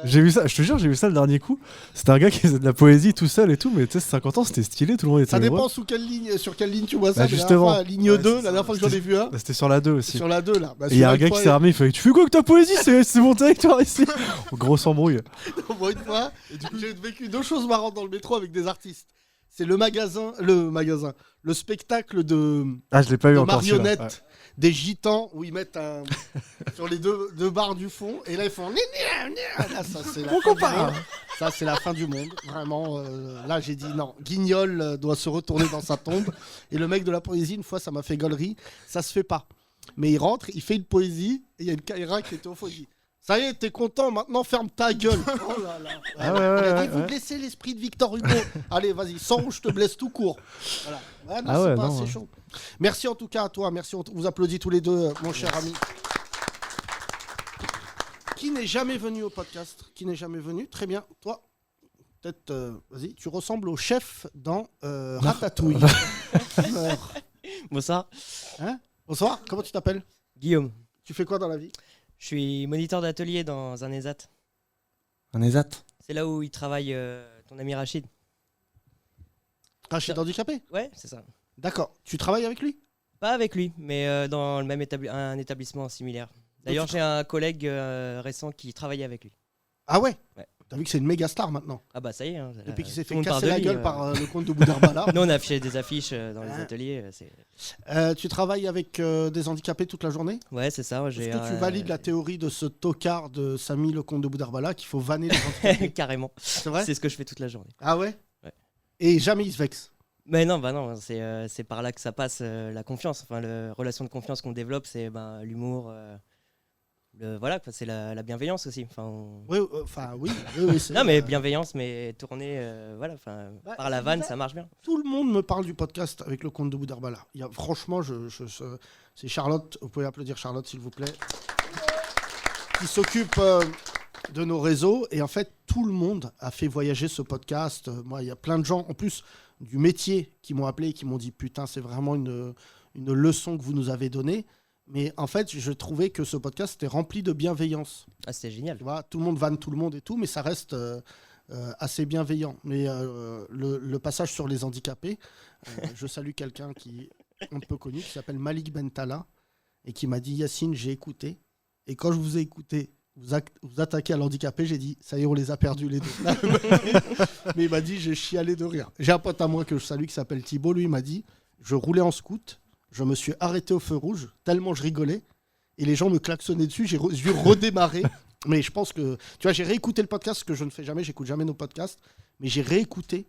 J'ai vu ça, je te jure, j'ai vu ça le dernier coup. C'était un gars qui faisait de la poésie tout seul et tout, mais tu sais, 50 ans, c'était stylé, tout le monde était Ça dépend heureux. sur quelle ligne tu vois ça. Bah, La dernière justement. fois, ligne Ouais, 2, c'est la ça. dernière fois que j'en ai vu un. Bah, c'était sur la 2 aussi. Sur la 2 là. Bah, Et il y a un celui-là, gars une qui fois, s'est armé, il fait: tu fais quoi avec ta poésie? C'est mon territoire ici. Grosse embrouille. Bon, une fois, j'ai vécu deux choses marrantes dans le métro avec des artistes. C'est le spectacle de Ah, je l'ai pas eu de encore. celui-là. marionnettes Ouais. des gitans où ils mettent sur les deux barres du fond et là ils font là, ça c'est la fin du monde. Ça c'est la fin du monde vraiment là j'ai dit non, Guignol doit se retourner dans sa tombe. Et le mec de la poésie, une fois, ça m'a fait gaulerie, ça se fait pas, mais il rentre, il fait une poésie et il y a une caïra qui était au fond, il dit: ça y est, t'es content, maintenant ferme ta gueule. Oh là là. Ah ouais, Il a ouais, dit: vous blessez l'esprit de Victor Hugo. Allez, vas-y, sans ou je te blesse tout court. Voilà. Ouais, non, Ah c'est ouais, pas non, assez ouais. chaud. Merci en tout cas à toi. Merci, on vous applaudit tous les deux, mon cher ami. Qui n'est jamais venu au podcast? Qui n'est jamais venu? Très bien. Toi, peut-être, vas-y, tu ressembles au chef dans Ratatouille. Bonsoir. Hein? Bonsoir, comment tu t'appelles? Guillaume. Tu fais quoi dans la vie? Je suis moniteur d'atelier dans un ESAT. Un ESAT. C'est là où il travaille ton ami Rachid. Rachid handicapé? Ouais, c'est ça. D'accord. Tu travailles avec lui? Pas avec lui, mais dans le même un établissement similaire. D'ailleurs, j'ai un collègue récent qui travaillait avec lui. Ah ouais? Ouais. T'as vu que c'est une méga star maintenant? Ah bah ça y est. Hein, Depuis qu'il s'est tout fait le monde parle casser de la lui, gueule par le comte de Boudarbala. Nous, on a affiché des affiches dans les ateliers. Tu travailles avec des handicapés toute la journée? Ouais, c'est ça. Est-ce que tu valides la théorie de ce tocard de Samy le comte de Boudarbala qu'il faut vanner les handicapés? Carrément. C'est vrai? C'est ce que je fais toute la journée. Ah ouais? Ouais. Et jamais il se vexe? Mais non, bah non, c'est par là que ça passe la confiance. Enfin, la relation de confiance qu'on développe, c'est l'humour. Voilà, quoi, c'est la bienveillance aussi. Oui, oui, c'est, non, mais bienveillance, mais tournée voilà, par la vanne, bah, ça marche bien. Tout le monde me parle du podcast avec le comte de Boudarbala. Franchement, c'est Charlotte, vous pouvez applaudir Charlotte s'il vous plaît, qui s'occupe de nos réseaux. Et en fait, tout le monde a fait voyager ce podcast. Moi, il y a plein de gens, en plus du métier, qui m'ont appelé et qui m'ont dit: putain, c'est vraiment une leçon que vous nous avez donnée. Mais en fait, je trouvais que ce podcast était rempli de bienveillance. Ah, c'était génial. Tu vois, tout le monde vanne tout le monde et tout, mais ça reste assez bienveillant. Mais le passage sur les handicapés, je salue quelqu'un qui est un peu connu, qui s'appelle Malik Bentala, et qui m'a dit: Yacine, j'ai écouté. Et quand je vous ai écouté, vous attaquez à l'handicapé, j'ai dit: ça y est, on les a perdus les deux. Mais il m'a dit: j'ai chialé de rire. J'ai un pote à moi que je salue qui s'appelle Thibaut. Lui, il m'a dit: je roulais en scout. Je me suis arrêté au feu rouge, tellement je rigolais. Et les gens me klaxonnaient dessus, j'ai dû redémarrer. Mais je pense que... Tu vois, j'ai réécouté le podcast, ce que je ne fais jamais, j'écoute jamais nos podcasts. Mais j'ai réécouté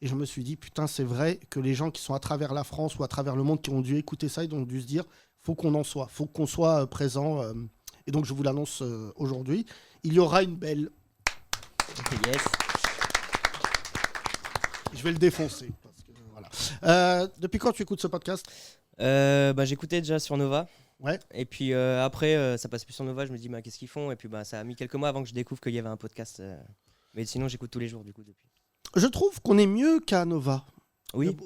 et je me suis dit: putain, c'est vrai que les gens qui sont à travers la France ou à travers le monde, qui ont dû écouter ça, ils ont dû se dire: faut qu'on en soit, faut qu'on soit présent. Et donc, je vous l'annonce aujourd'hui. Il y aura une belle... Yes. Je vais le défoncer. Parce que, voilà. Depuis quand tu écoutes ce podcast? J'écoutais déjà sur Nova. Ouais. Et puis après, ça passe plus sur Nova. Je me dis: qu'est-ce qu'ils font? Et puis ça a mis quelques mois avant que je découvre qu'il y avait un podcast. Mais sinon, j'écoute tous les jours du coup depuis. Je trouve qu'on est mieux qu'à Nova. Oui.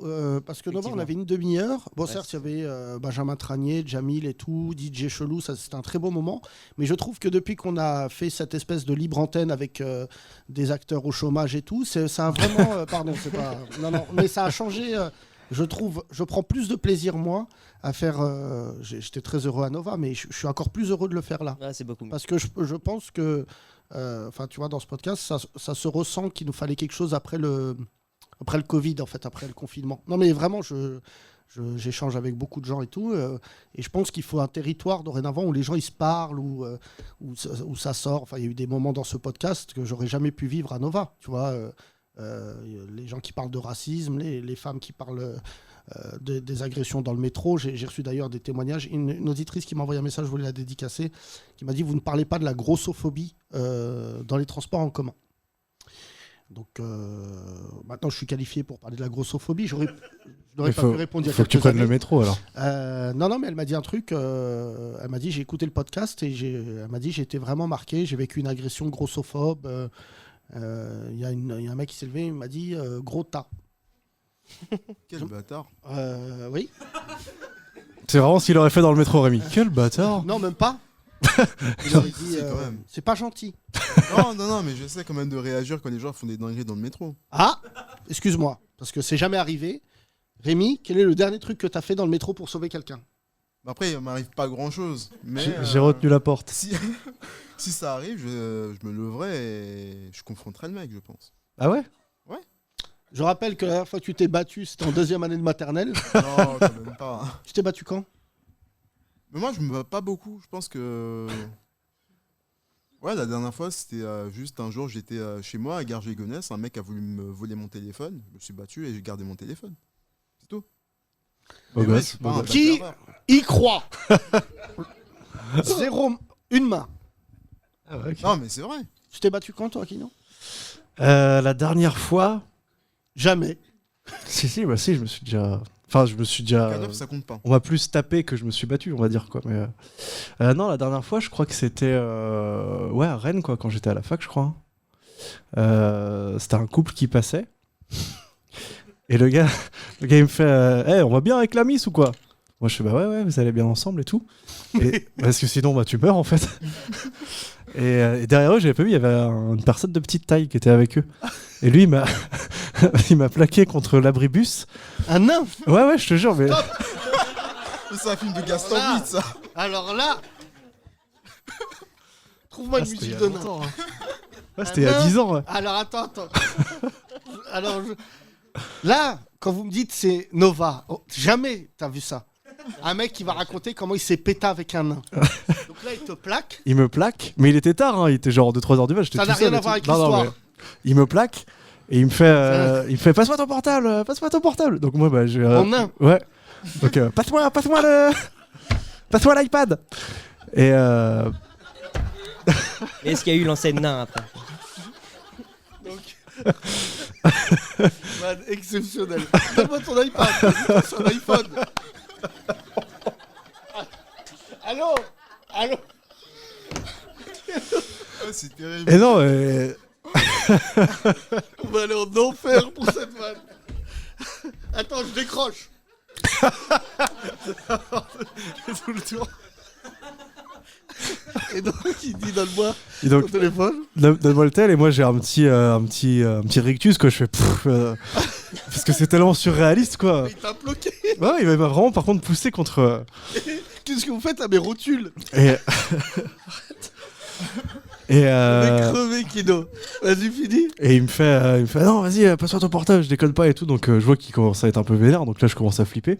Parce que Nova, on avait une demi-heure. Bon, Ouais, certes, il y avait Benjamin Tranier, Jamil et tout, DJ Chelou, ça c'était un très beau moment. Mais je trouve que depuis qu'on a fait cette espèce de libre antenne avec des acteurs au chômage et tout, ça a vraiment. Pardon, c'est pas. Non, mais ça a changé. Je trouve, je prends plus de plaisir, moi, à faire. J'étais très heureux à Nova, mais je suis encore plus heureux de le faire là. Ah, c'est beaucoup mieux. Parce que je pense que. Tu vois, dans ce podcast, ça se ressent qu'il nous fallait quelque chose après Après le Covid, en fait, après le confinement. Non, mais vraiment, j'échange avec beaucoup de gens et tout. Et je pense qu'il faut un territoire dorénavant où les gens ils se parlent, où ça sort. Enfin, il y a eu des moments dans ce podcast que j'aurais jamais pu vivre à Nova. Tu vois, les gens qui parlent de racisme, les femmes qui parlent des agressions dans le métro. J'ai reçu d'ailleurs des témoignages. Une auditrice qui m'a envoyé un message, je voulais la dédicacer, qui m'a dit: vous ne parlez pas de la grossophobie dans les transports en commun. Donc maintenant je suis qualifié pour parler de la grossophobie. Je n'aurais pas pu répondre il y a quelques années. Faut que tu prennes le métro alors. Non, mais elle m'a dit un truc. Elle m'a dit: j'ai écouté le podcast et elle m'a dit: j'ai été vraiment marqué. J'ai vécu une agression grossophobe. Il y a un mec qui s'est levé, il m'a dit gros tas. Quel bâtard. Oui. C'est vraiment s'il aurait fait dans le métro, Rémi. Quel bâtard. Non, même pas. Il aurait dit c'est pas gentil. Non, mais j'essaie quand même de réagir quand les gens font des dingueries dans le métro. Ah, excuse-moi, parce que c'est jamais arrivé. Rémi, quel est le dernier truc que t'as fait dans le métro pour sauver quelqu'un? Après, il m'arrive pas grand-chose. Mais j'ai retenu la porte. Si ça arrive, je me leverai et je confronterai le mec, je pense. Ah ouais? Ouais. Je rappelle que la dernière fois que tu t'es battu, c'était en 2e année de maternelle. Non, quand même pas. Tu t'es battu quand? Mais moi, je me bats pas beaucoup. Je pense que... Ouais, la dernière fois, c'était juste un jour, j'étais chez moi à Garges-les-Gonesse. Un mec a voulu me voler mon téléphone. Je me suis battu et j'ai gardé mon téléphone. C'est tout. Qui y croit? Une main. Ah ouais, okay. Non, mais c'est vrai. Tu t'es battu quand, toi, Kino? La dernière fois... Jamais. Si, je me suis déjà... Enfin, je me suis déjà... Ça compte pas. On m'a plus tapé que je me suis battu, on va dire, quoi. Mais non, la dernière fois, je crois que c'était... Ouais, à Rennes, quoi, quand j'étais à la fac, je crois. C'était un couple qui passait. Et le gars, il me fait hey, on va bien avec la miss ou quoi? Moi, je fais bah ouais, vous allez bien ensemble et tout. Et, parce que sinon, bah, tu meurs, en fait. Et derrière eux, j'avais pas vu, il y avait une personne de petite taille qui était avec eux. Et lui, il m'a plaqué contre l'abribus. Un nain? Ouais, je te jure, mais... C'est un film de Gaston Vite, ça. Alors là... Trouve-moi une musique de nain. Ouais, c'était il y a 10 ans. Ouais. Alors, attends. Alors, là, quand vous me dites c'est Nova, jamais t'as vu ça. Un mec qui va raconter comment il s'est pété avec un nain. Donc là, il te plaque. Il me plaque, mais il était tard, hein, il était genre 2-3 heures du mat. Ça n'a rien à voir avec l'histoire. Il me plaque et il me fait passe-moi ton portable. Donc moi, bah, j'ai. En nain. Ouais. Donc passe-moi l'iPad. Et est-ce qu'il y a eu l'enseigne nain après? Man, exceptionnel. Donne-moi ton iPad. Son iPhone. Allô. Oh, c'est terrible. Et non, on va aller en enfer pour cette vanne. Attends, je décroche. Tout le tour. Et donc il dit donne-moi ton téléphone. Donne-moi le tel et moi j'ai un petit rictus quoi. Je fais parce que c'est tellement surréaliste quoi. Il t'a bloqué. Ouais, il m'a vraiment par contre poussé contre. Qu'est-ce que vous faites à mes rotules? Et crevé Kino. Vas-y finis. Et il me fait non vas-y passe-moi ton portable, je déconne pas et tout. Donc je vois qu'il commence à être un peu vénère. Donc là je commence à flipper.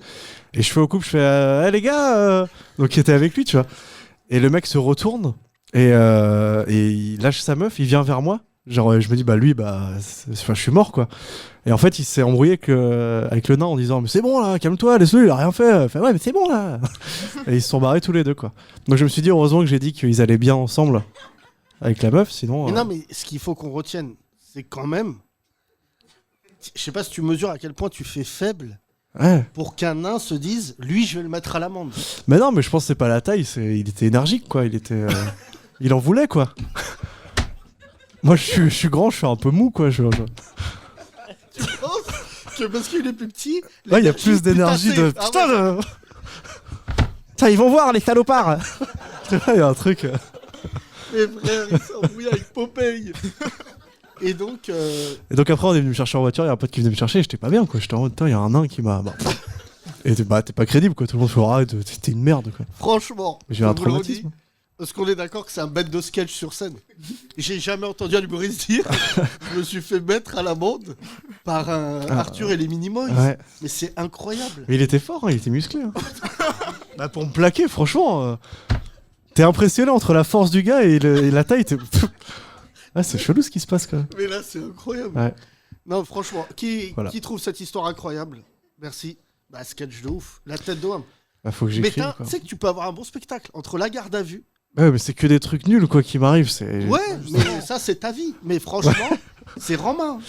Et je fais au couple, je fais hey, les gars donc il était avec lui tu vois. Et le mec se retourne et il lâche sa meuf, il vient vers moi. Genre, je me dis, bah lui, je suis mort quoi. Et en fait, il s'est embrouillé avec le nain en disant, mais c'est bon là, calme-toi, laisse-le, il a rien fait. Enfin, ouais, mais c'est bon là. Et ils se sont barrés tous les deux quoi. Donc je me suis dit, heureusement que j'ai dit qu'ils allaient bien ensemble avec la meuf, sinon. Mais non, mais ce qu'il faut qu'on retienne, c'est quand même. Je sais pas si tu mesures à quel point tu fais faible. Ouais. Pour qu'un nain se dise, lui, je vais le mettre à l'amende. Mais non, mais je pense que c'est pas la taille, il était énergique, quoi. Il était, il en voulait, quoi. Moi, je suis grand, je suis un peu mou, quoi. Tu penses que parce qu'il est plus petit, il y a plus d'énergie de. Putain, Putain, ils vont voir les salopards. Il y a un truc. Mais frère, il s'est embrouillé avec Popeye. Et donc après on est venu me chercher en voiture, il y a un pote qui venait me chercher, j'étais pas bien quoi, j'étais en mode il y a un nain qui m'a... Et t'es pas crédible quoi, tout le monde fait arrête, t'es une merde quoi. Franchement, j'ai un traumatisme. Parce qu'on est d'accord que c'est un bête de sketch sur scène. J'ai jamais entendu un humoriste dire je me suis fait mettre à l'amende par Arthur et les Minimoys. Ouais. Mais c'est incroyable. Mais il était fort, hein, il était musclé. Hein. Bah, pour me plaquer, franchement, t'es impressionné entre la force du gars et la taille. Ah, c'est chelou ce qui se passe quand même. Mais là, c'est incroyable. Ouais. Non, franchement, qui Voilà. trouve cette histoire incroyable? Merci. Bah, sketch de ouf. La tête d'homme. Bah, faut que Mais j'écrive. tu sais que tu peux avoir un bon spectacle entre la garde à vue. Ouais, mais c'est que des trucs nuls, quoi qu'il m'arrive. C'est... Ouais, mais ça, c'est ta vie. Mais franchement, c'est Romain.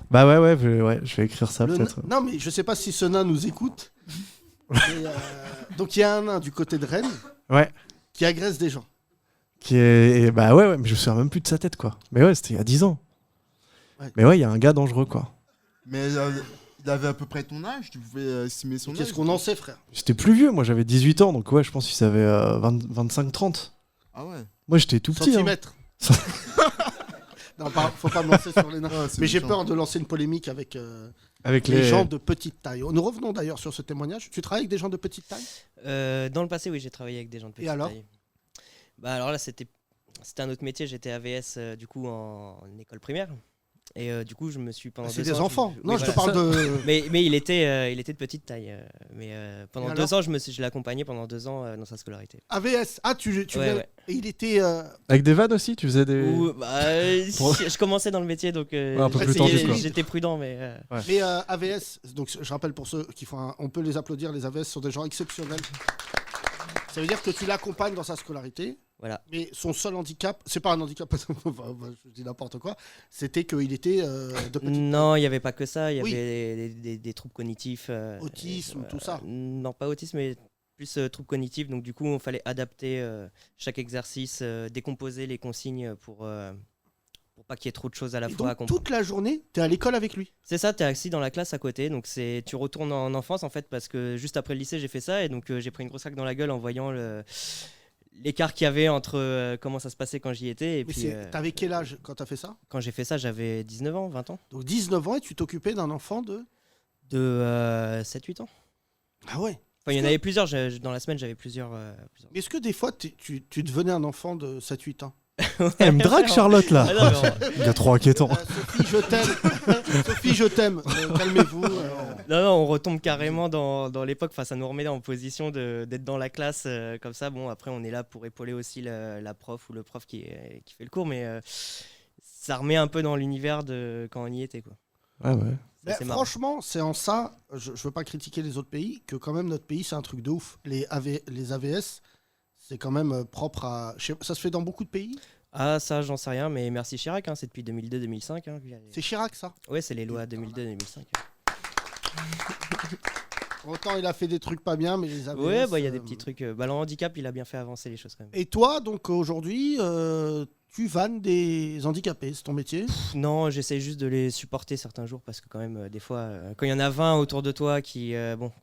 Bah ouais, je vais écrire ça peut-être. Non, mais je sais pas si ce nain nous écoute. Mais, donc, il y a un nain du côté de Rennes Ouais. qui agresse des gens. Bah ouais, mais je me souviens même plus de sa tête, quoi. Mais ouais, c'était il y a 10 ans. Ouais. Mais ouais, il y a un gars dangereux, quoi. Mais il avait à peu près ton âge, tu pouvais estimer son âge. Qu'est-ce qu'on en sait, frère? J'étais plus vieux, moi j'avais 18 ans, donc ouais, je pense qu'il avait 25-30. Ah ouais. Moi j'étais tout petit. Centimètres. Non, faut pas me lancer sur les nains. Ouais, c'est Mais j'ai méchant. peur de lancer une polémique avec Avec les les gens de petite taille. Nous revenons d'ailleurs sur ce témoignage. Tu travailles avec des gens de petite taille? Dans le passé, oui, j'ai travaillé avec des gens de petite alors taille. Bah alors là, c'était un autre métier. J'étais AVS du coup en école primaire. Et du coup, je me suis pendant C'est 2 des ans. enfants. Oui, Non, je te voilà. parle de. Mais il était de petite taille. Mais pendant Et 2 alors ans, je l'ai accompagné pendant 2 ans dans sa scolarité. AVS. Ah, tu Ouais, viens- ouais. Et il était. Avec des vannes aussi, tu faisais des. Je commençais dans le métier, donc un peu plus tendu, quoi. j'étais prudent, mais. Ouais. Mais AVS, donc je rappelle pour ceux qui font on peut les applaudir, les AVS sont des gens exceptionnels. Ça veut dire que tu l'accompagnes dans sa scolarité. Voilà. Mais son seul handicap, c'est pas un handicap, je dis n'importe quoi, c'était qu'il était de petite Non, il n'y avait pas que ça, il y Oui. avait des troubles cognitifs. Autisme, tout ça. Non, pas autisme, mais plus troubles cognitifs. Donc du coup, il fallait adapter chaque exercice, décomposer les consignes pour pas qu'il y ait trop de choses à la Et fois à donc comprendre. toute la journée, t'es à l'école avec lui. C'est ça, tu es assis dans la classe à côté, donc tu retournes en enfance en fait, parce que juste après le lycée, j'ai fait ça, et donc j'ai pris une grosse claque dans la gueule en voyant l'écart qu'il y avait entre comment ça se passait quand j'y étais. Et Mais puis, t'avais quel âge quand t'as fait ça? quand j'ai fait ça, j'avais 19 ans, 20 ans. Donc 19 ans et tu t'occupais d'un enfant de. De 7-8 ans. Ah ouais. Enfin, il y en avait plusieurs, dans la semaine, j'avais plusieurs. Mais est-ce que des fois tu devenais un enfant de 7-8 ans? Elle me drague Charlotte là. Ah non, mais Il y a trop inquiétant. Sophie, je t'aime. Sophie, je t'aime. Calmez-vous. Non, on retombe carrément dans l'époque. Enfin, ça nous remet en position d'être dans la classe comme ça. Bon, après, on est là pour épauler aussi la prof ou le prof qui fait le cours, mais ça remet un peu dans l'univers de quand on y était, quoi. Ah ouais. Mais C'est marrant. franchement, c'est en ça, je veux pas critiquer les autres pays, que quand même notre pays, c'est un truc de ouf. Les AVS, c'est quand même propre à. Ça se fait dans beaucoup de pays. Ah, ça, j'en sais rien, mais merci Chirac, hein, c'est depuis 2002-2005. Hein, C'est Chirac, ça. Ouais, c'est les lois 2002-2005. Autant il a fait des trucs pas bien, mais les AVS. Ouais, bah il y a des petits trucs. Bah, le handicap, il a bien fait avancer les choses quand même. Et toi, donc aujourd'hui, tu vannes des handicapés, c'est ton métier? Non, j'essaie juste de les supporter certains jours parce que quand même, des fois, quand il y en a 20 autour de toi qui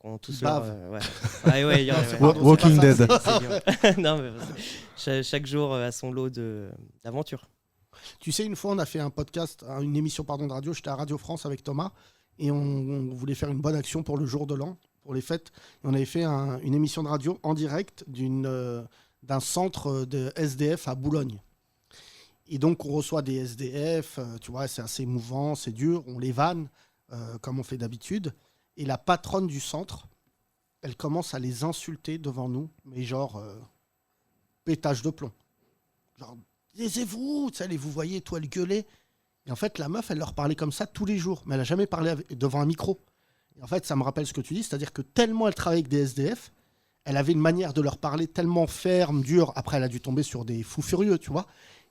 ont tous leur... bavent. ouais. Ah ouais, il y en a, ouais. Pardon, Walking c'est Dead. pas ça. C'est bien. Non, mais chaque jour a son lot d'aventures. Tu sais, une fois, on a fait un podcast, une émission de radio, j'étais à Radio France avec Thomas, et on voulait faire une bonne action pour le jour de l'an, pour les fêtes. Et on avait fait une émission de radio en direct d'un centre de SDF à Boulogne. Et donc, on reçoit des SDF, tu vois, c'est assez émouvant, c'est dur, on les vanne, comme on fait d'habitude. Et la patronne du centre, elle commence à les insulter devant nous, mais genre, pétage de plomb. Genre, taisez-vous, tu sais, allez, vous voyez, toi, elle gueulait. Et en fait, la meuf, elle leur parlait comme ça tous les jours, mais elle n'a jamais parlé devant un micro. Et en fait, ça me rappelle ce que tu dis, c'est-à-dire que tellement elle travaillait avec des SDF, elle avait une manière de leur parler tellement ferme, dure. Après, elle a dû tomber sur des fous furieux, tu vois.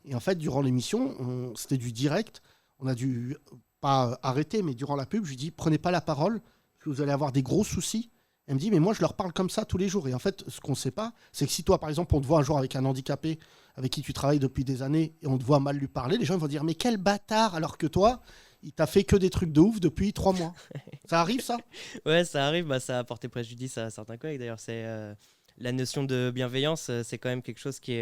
Et en fait, durant l'émission, c'était du direct. On a dû pas arrêter, mais durant la pub, je lui dis, prenez pas la parole, parce que vous allez avoir des gros soucis. Elle me dit, mais moi, je leur parle comme ça tous les jours. Et en fait, ce qu'on ne sait pas, c'est que si toi, par exemple, on te voit un jour avec un handicapé avec qui tu travailles depuis des années et on te voit mal lui parler, les gens vont dire, mais quel bâtard, alors que toi, il t'a fait que des trucs de ouf depuis 3 mois. Ça arrive, ça? Ouais, ça arrive, bah, ça a porté préjudice à certains collègues. D'ailleurs, c'est la notion de bienveillance, c'est quand même quelque chose qui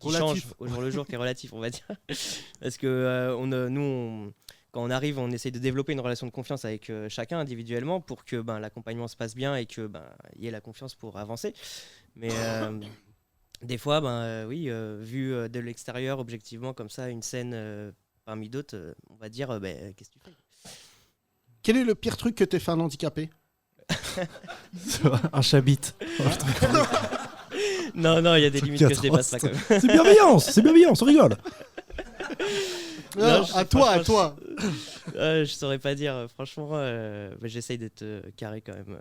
change au jour le jour, qui est relatif, on va dire. Parce que nous, quand on arrive, on essaye de développer une relation de confiance avec chacun individuellement pour que l'accompagnement se passe bien et que y ait la confiance pour avancer. Mais des fois, oui, vu de l'extérieur, objectivement, comme ça, une scène parmi d'autres, on va dire, qu'est-ce que tu fais? Quel est le pire truc que t'aies fait un handicapé? Un chabit. Non, il y a des limites que je dépasse pas quand même. C'est bienveillance, on rigole. Non, à toi. Je saurais pas dire, franchement, j'essaye d'être carré quand même,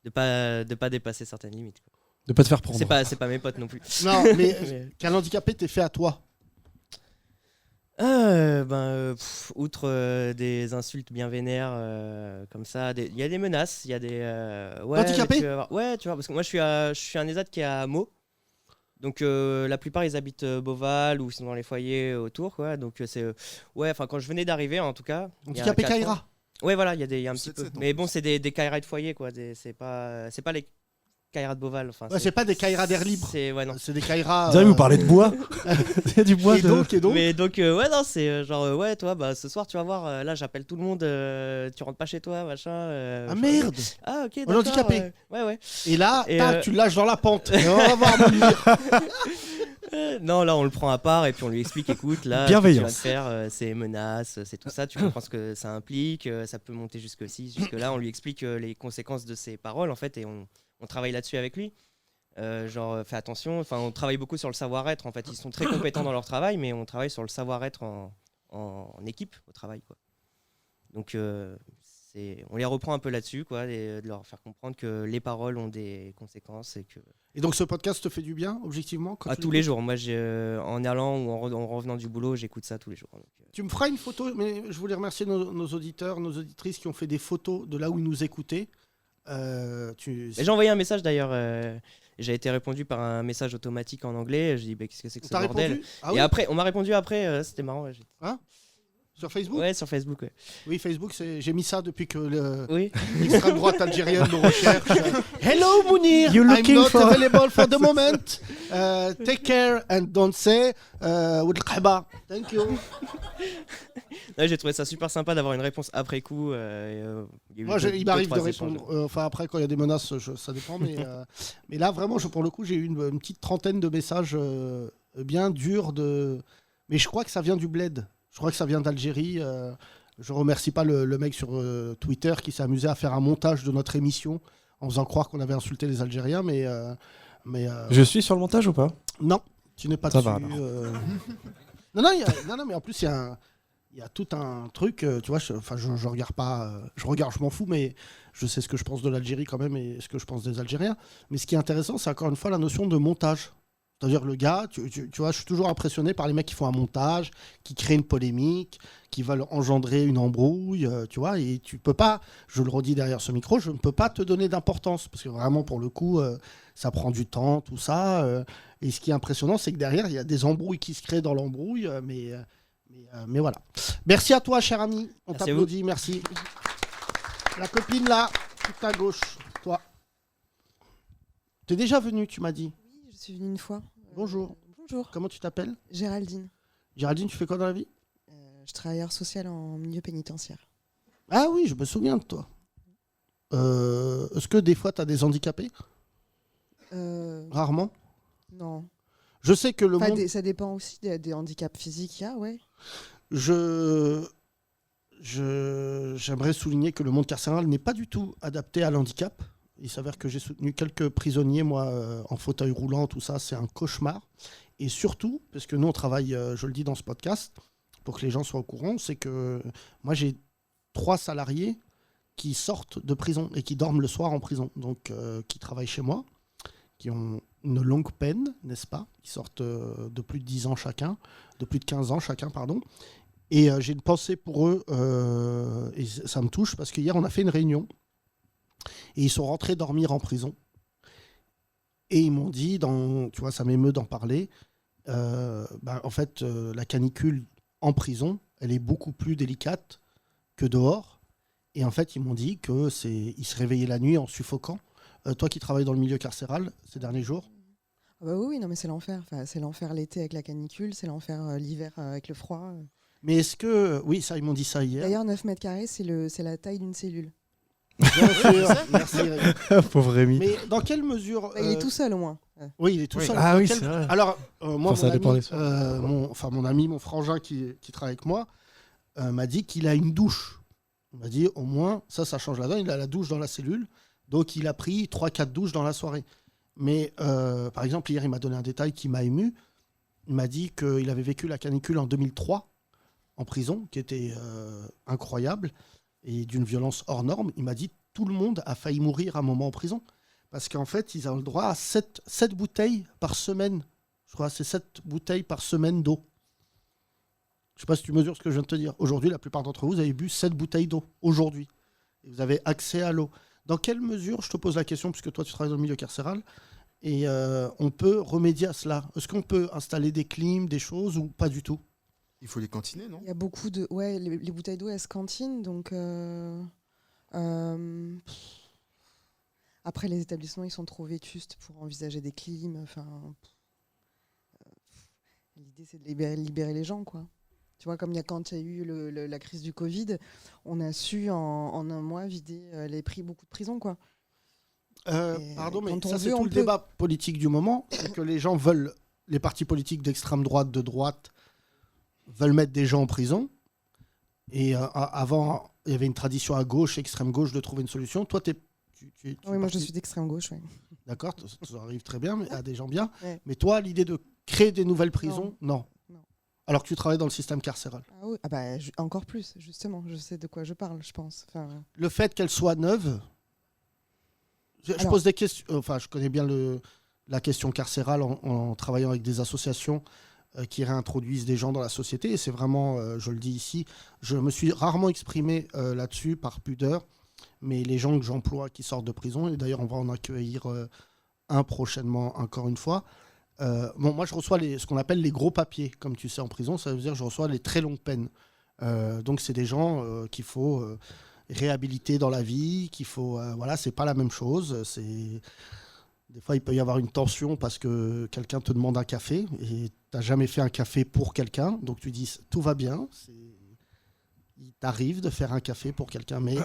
de pas dépasser certaines limites, quoi. De pas te faire prendre. C'est pas mes potes non plus. Non, mais quel handicapé t'es fait à toi? Outre des insultes bien vénères comme ça, il y a des menaces, il y a des handicapés. Ouais, tu vois, parce que moi je suis un ESAT qui est à Meaux. Donc la plupart ils habitent Beauval ou sont dans les foyers autour, quoi. Donc c'est quand je venais d'arriver en tout cas. Handicapé Kaira. Ouais, voilà, il y a un petit peu. Mais bon, c'est des Kaira de foyer, quoi. C'est pas les Kaira de Beauval. Enfin, c'est pas des Kaira d'air libre. C'est des Kaira. Vous parlez de bois. Il y a du bois. Et donc. Mais donc c'est genre toi ce soir tu vas voir, là j'appelle tout le monde, tu rentres pas chez toi, machin. Ah merde. Ah ok. On est handicapé. Ouais. Et là, tu le lâches dans la pente. Et on va voir non, là on le prend à part et puis on lui explique, écoute, là ce que tu viens de faire, c'est menaces, c'est tout ça, tu comprends ce que ça implique, ça peut monter jusque là, on lui explique les conséquences de ses paroles en fait, et on travaille là-dessus avec lui. Fais attention, on travaille beaucoup sur le savoir-être en fait, ils sont très compétents dans leur travail, mais on travaille sur le savoir-être en équipe au travail, quoi. Donc on les reprend un peu là-dessus, quoi, et de leur faire comprendre que les paroles ont des conséquences Et donc ce podcast te fait du bien, objectivement, quand tous les jours. Moi, en allant ou en revenant du boulot, j'écoute ça tous les jours. Donc, Tu me feras une photo, mais je voulais remercier nos auditeurs, nos auditrices qui ont fait des photos de là où ils nous écoutaient. J'ai envoyé un message d'ailleurs. J'ai été répondu par un message automatique en anglais. J'ai dit qu'est-ce que c'est que ce bordel. Et après, on m'a répondu après. C'était marrant. Ouais, sur Facebook? Ouais, sur Facebook. Ouais. Oui, Facebook, j'ai mis ça depuis que l'extrême droite algérienne de recherche. Hello Mounir, I'm not available for the moment. Take care and don't say thank you. Ouais, j'ai trouvé ça super sympa d'avoir une réponse après coup. Moi, il m'arrive de répondre. Après, quand il y a des menaces, ça dépend. Mais là, vraiment, pour le coup, j'ai eu une petite trentaine de messages bien durs. Mais je crois que ça vient du bled. Je crois que ça vient d'Algérie. Je remercie pas le mec sur Twitter qui s'est amusé à faire un montage de notre émission en faisant croire qu'on avait insulté les Algériens. Mais Je suis sur le montage ou pas? Non, tu n'es pas ça dessus. Va, non, mais en plus, il y a tout un truc. Tu vois, je regarde pas. Je m'en fous, mais je sais ce que je pense de l'Algérie quand même et ce que je pense des Algériens. Mais ce qui est intéressant, c'est encore une fois la notion de montage. C'est-à-dire le gars, tu vois, je suis toujours impressionné par les mecs qui font un montage, qui créent une polémique, qui veulent engendrer une embrouille, tu vois, et tu peux pas, je le redis derrière ce micro, je ne peux pas te donner d'importance, parce que vraiment, pour le coup, ça prend du temps, tout ça, et ce qui est impressionnant, c'est que derrière, il y a des embrouilles qui se créent dans l'embrouille, mais voilà. Merci à toi, cher ami, on t'applaudit, merci. La copine là, tout à gauche, toi. T'es déjà venue, tu m'as dit? Je suis venue une fois. Bonjour. Bonjour. Comment tu t'appelles? Géraldine. Géraldine, tu fais quoi dans la vie? Je suis travailleur social en milieu pénitentiaire. Ah oui, je me souviens de toi. Est-ce que des fois, tu as des handicapés? Rarement? Non. Je sais que le monde... Ça dépend aussi des handicaps physiques qu'il y a, ouais. J'aimerais souligner que le monde carcéral n'est pas du tout adapté à l'handicap. Il s'avère que j'ai soutenu quelques prisonniers, moi, en fauteuil roulant, tout ça, c'est un cauchemar. Et surtout, parce que nous, on travaille, je le dis dans ce podcast, pour que les gens soient au courant, c'est que moi, j'ai 3 salariés qui sortent de prison et qui dorment le soir en prison, donc qui travaillent chez moi, qui ont une longue peine, n'est-ce pas? Qui sortent de plus de 10 ans chacun, de plus de 15 ans chacun, pardon. Et j'ai une pensée pour eux, et ça me touche, parce qu'hier, on a fait une réunion, et ils sont rentrés dormir en prison. Et ils m'ont dit, tu vois, ça m'émeut d'en parler, en fait, la canicule en prison, elle est beaucoup plus délicate que dehors. Et en fait, ils m'ont dit qu'ils se réveillaient la nuit en suffoquant. Toi qui travailles dans le milieu carcéral ces derniers jours? Oui, non, mais c'est l'enfer. Enfin, c'est l'enfer l'été avec la canicule, c'est l'enfer l'hiver avec le froid. Mais est-ce que... Oui, ça, ils m'ont dit ça hier. D'ailleurs, 9 mètres carrés, c'est la taille d'une cellule. Bien sûr, merci Rémi. Pauvre Rémi. Mais dans quelle mesure Bah, il est tout seul au moins. Ouais. Oui, il est tout seul. Ah Dans oui, quelle- c'est vrai. Alors, moi, Enfin, ça dépend des mon ami, mon frangin qui travaille avec moi, m'a dit qu'il a une douche. Il m'a dit, au moins, ça change la donne. Il a la douche dans la cellule. Donc, il a pris 3-4 douches dans la soirée. Mais, par exemple, hier, il m'a donné un détail qui m'a ému. Il m'a dit qu'il avait vécu la canicule en 2003 en prison, qui était incroyable et d'une violence hors norme. Il m'a dit tout le monde a failli mourir à un moment en prison. Parce qu'en fait, ils ont le droit à 7 bouteilles par semaine. Je crois que c'est 7 bouteilles par semaine d'eau. Je ne sais pas si tu mesures ce que je viens de te dire. Aujourd'hui, la plupart d'entre vous avez bu 7 bouteilles d'eau. Aujourd'hui. Et vous avez accès à l'eau. Dans quelle mesure, je te pose la question, puisque toi tu travailles dans le milieu carcéral, et on peut remédier à cela? Est-ce qu'on peut installer des clims, des choses, ou pas du tout? Il faut les cantiner, non? Il y a beaucoup de. Ouais, les bouteilles d'eau, elles se cantinent. Donc. Après, les établissements, ils sont trop vétustes pour envisager des clims. Enfin. L'idée, c'est de libérer les gens, quoi. Tu vois, comme quand il y a eu la crise du Covid, on a su en un mois vider beaucoup de prisons, quoi. Pardon, mais quand on ça, c'est veut, tout on le peut. débat politique du moment. C'est que les gens veulent, les partis politiques d'extrême droite, de droite, veulent mettre des gens en prison. Et avant, il y avait une tradition à gauche, extrême gauche, de trouver une solution. Toi, Oui, moi, je suis d'extrême gauche, oui. D'accord, ça arrive très bien, mais à des gens bien. Ouais. Mais toi, l'idée de créer des nouvelles prisons, non. Alors que tu travailles dans le système carcéral. Ah oui, encore plus, justement. Je sais de quoi je parle, je pense. Enfin, Le fait qu'elle soit neuve, je pose des questions. Enfin, je connais bien la question carcérale en travaillant avec des associations qui réintroduisent des gens dans la société. Et c'est vraiment, je le dis ici, je me suis rarement exprimé là-dessus par pudeur. Mais les gens que j'emploie qui sortent de prison, et d'ailleurs on va en accueillir un prochainement encore une fois. Moi je reçois ce qu'on appelle les gros papiers, comme tu sais en prison, ça veut dire que je reçois les très longues peines. Donc c'est des gens qu'il faut réhabiliter dans la vie, qu'il faut... voilà, c'est pas la même chose. Des fois il peut y avoir une tension parce que quelqu'un te demande un café et tu n'as jamais fait un café pour quelqu'un, donc tu dis tout va bien, il t'arrive de faire un café pour quelqu'un, mais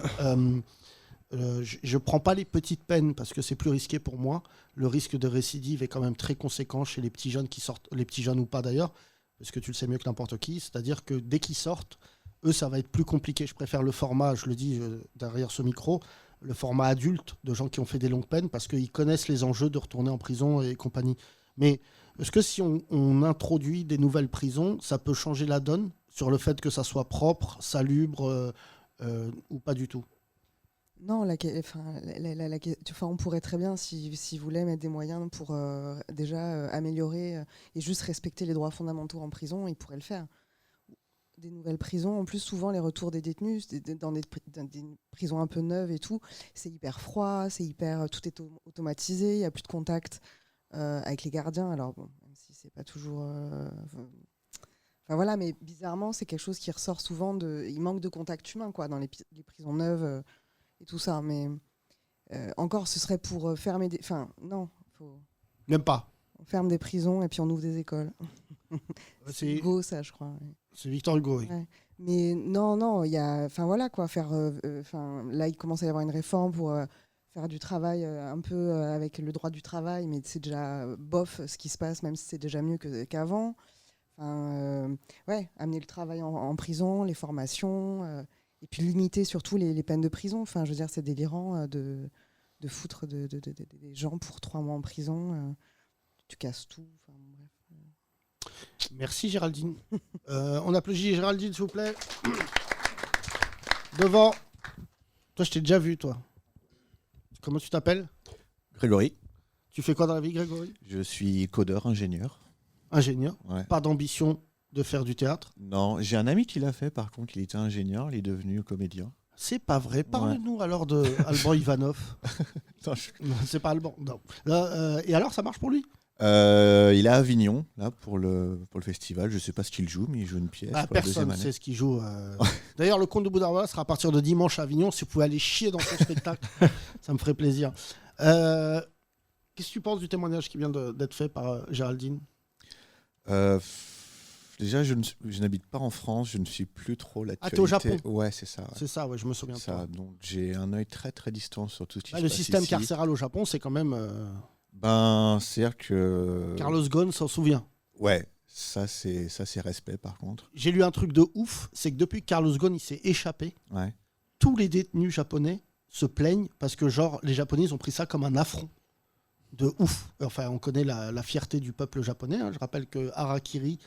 je ne prends pas les petites peines parce que c'est plus risqué pour moi. Le risque de récidive est quand même très conséquent chez les petits jeunes qui sortent, les petits jeunes ou pas d'ailleurs, parce que tu le sais mieux que n'importe qui, c'est-à-dire que dès qu'ils sortent, eux, ça va être plus compliqué. Je préfère le format, je le dis derrière ce micro, le format adulte de gens qui ont fait des longues peines parce qu'ils connaissent les enjeux de retourner en prison et compagnie. Mais est-ce que si on introduit des nouvelles prisons, ça peut changer la donne sur le fait que ça soit propre, salubre ou pas du tout? Non, on pourrait très bien, si vous voulez, mettre des moyens pour déjà améliorer et juste respecter les droits fondamentaux en prison, ils pourraient le faire. Des nouvelles prisons, en plus, souvent, les retours des détenus dans des prisons un peu neuves et tout, c'est hyper froid, tout est automatisé, il n'y a plus de contact avec les gardiens. Alors, bon, même si c'est pas toujours... Enfin voilà, mais bizarrement, c'est quelque chose qui ressort souvent. Il manque de contact humain, quoi, dans les prisons neuves et tout ça. Mais encore, ce serait pour fermer des... Enfin, non. Même pas. On ferme des prisons et puis on ouvre des écoles. C'est Hugo, ça, je crois. Ouais. C'est Victor Hugo, oui. Ouais. Mais non, il y a... Enfin voilà, quoi, là, il commence à y avoir une réforme pour... faire du travail un peu avec le droit du travail, mais c'est déjà bof ce qui se passe, même si c'est déjà mieux qu'avant. Amener le travail en prison, les formations, et puis limiter surtout les peines de prison. Enfin, je veux dire, c'est délirant de foutre des gens pour 3 mois en prison. Tu casses tout. Bref. Merci Géraldine. On applaudit Géraldine, s'il vous plaît. Devant. Toi, je t'ai déjà vu, toi. Comment tu t'appelles? Grégory. Tu fais quoi dans la vie, Grégory? Je suis codeur, ingénieur. Ingénieur? Ouais. Pas d'ambition de faire du théâtre? Non, j'ai un ami qui l'a fait, par contre, il était ingénieur, il est devenu comédien. C'est pas vrai. Parle-nous alors de Alban Ivanov. Non, c'est pas Alban. Non. Et alors, ça marche pour lui? Il est à Avignon, là, pour le festival. Je sais pas ce qu'il joue, mais il joue une pièce. Personne ne sait ce qu'il joue. D'ailleurs, le Comte de Bouddha sera à partir de dimanche à Avignon. Si vous pouvez aller chier dans son spectacle, ça me ferait plaisir. Qu'est-ce que tu penses du témoignage qui vient d'être fait par Géraldine? Déjà, je n'habite pas en France, je ne suis plus trop l'actualité. Ah, t'es au Japon. Ouais, c'est ça. Ouais. C'est ça, ouais, je me souviens de ça. Donc j'ai un œil très très distant sur tout ce qui se le passe système ici. carcéral au Japon, c'est quand même. C'est-à-dire que. Carlos Ghosn s'en souvient. Ouais, ça c'est respect par contre. J'ai lu un truc de ouf, c'est que depuis que Carlos Ghosn il s'est échappé, tous les détenus japonais se plaignent parce que genre les Japonais ils ont pris ça comme un affront. De ouf. Enfin, on connaît la fierté du peuple japonais. Hein. Je rappelle que Harakiri,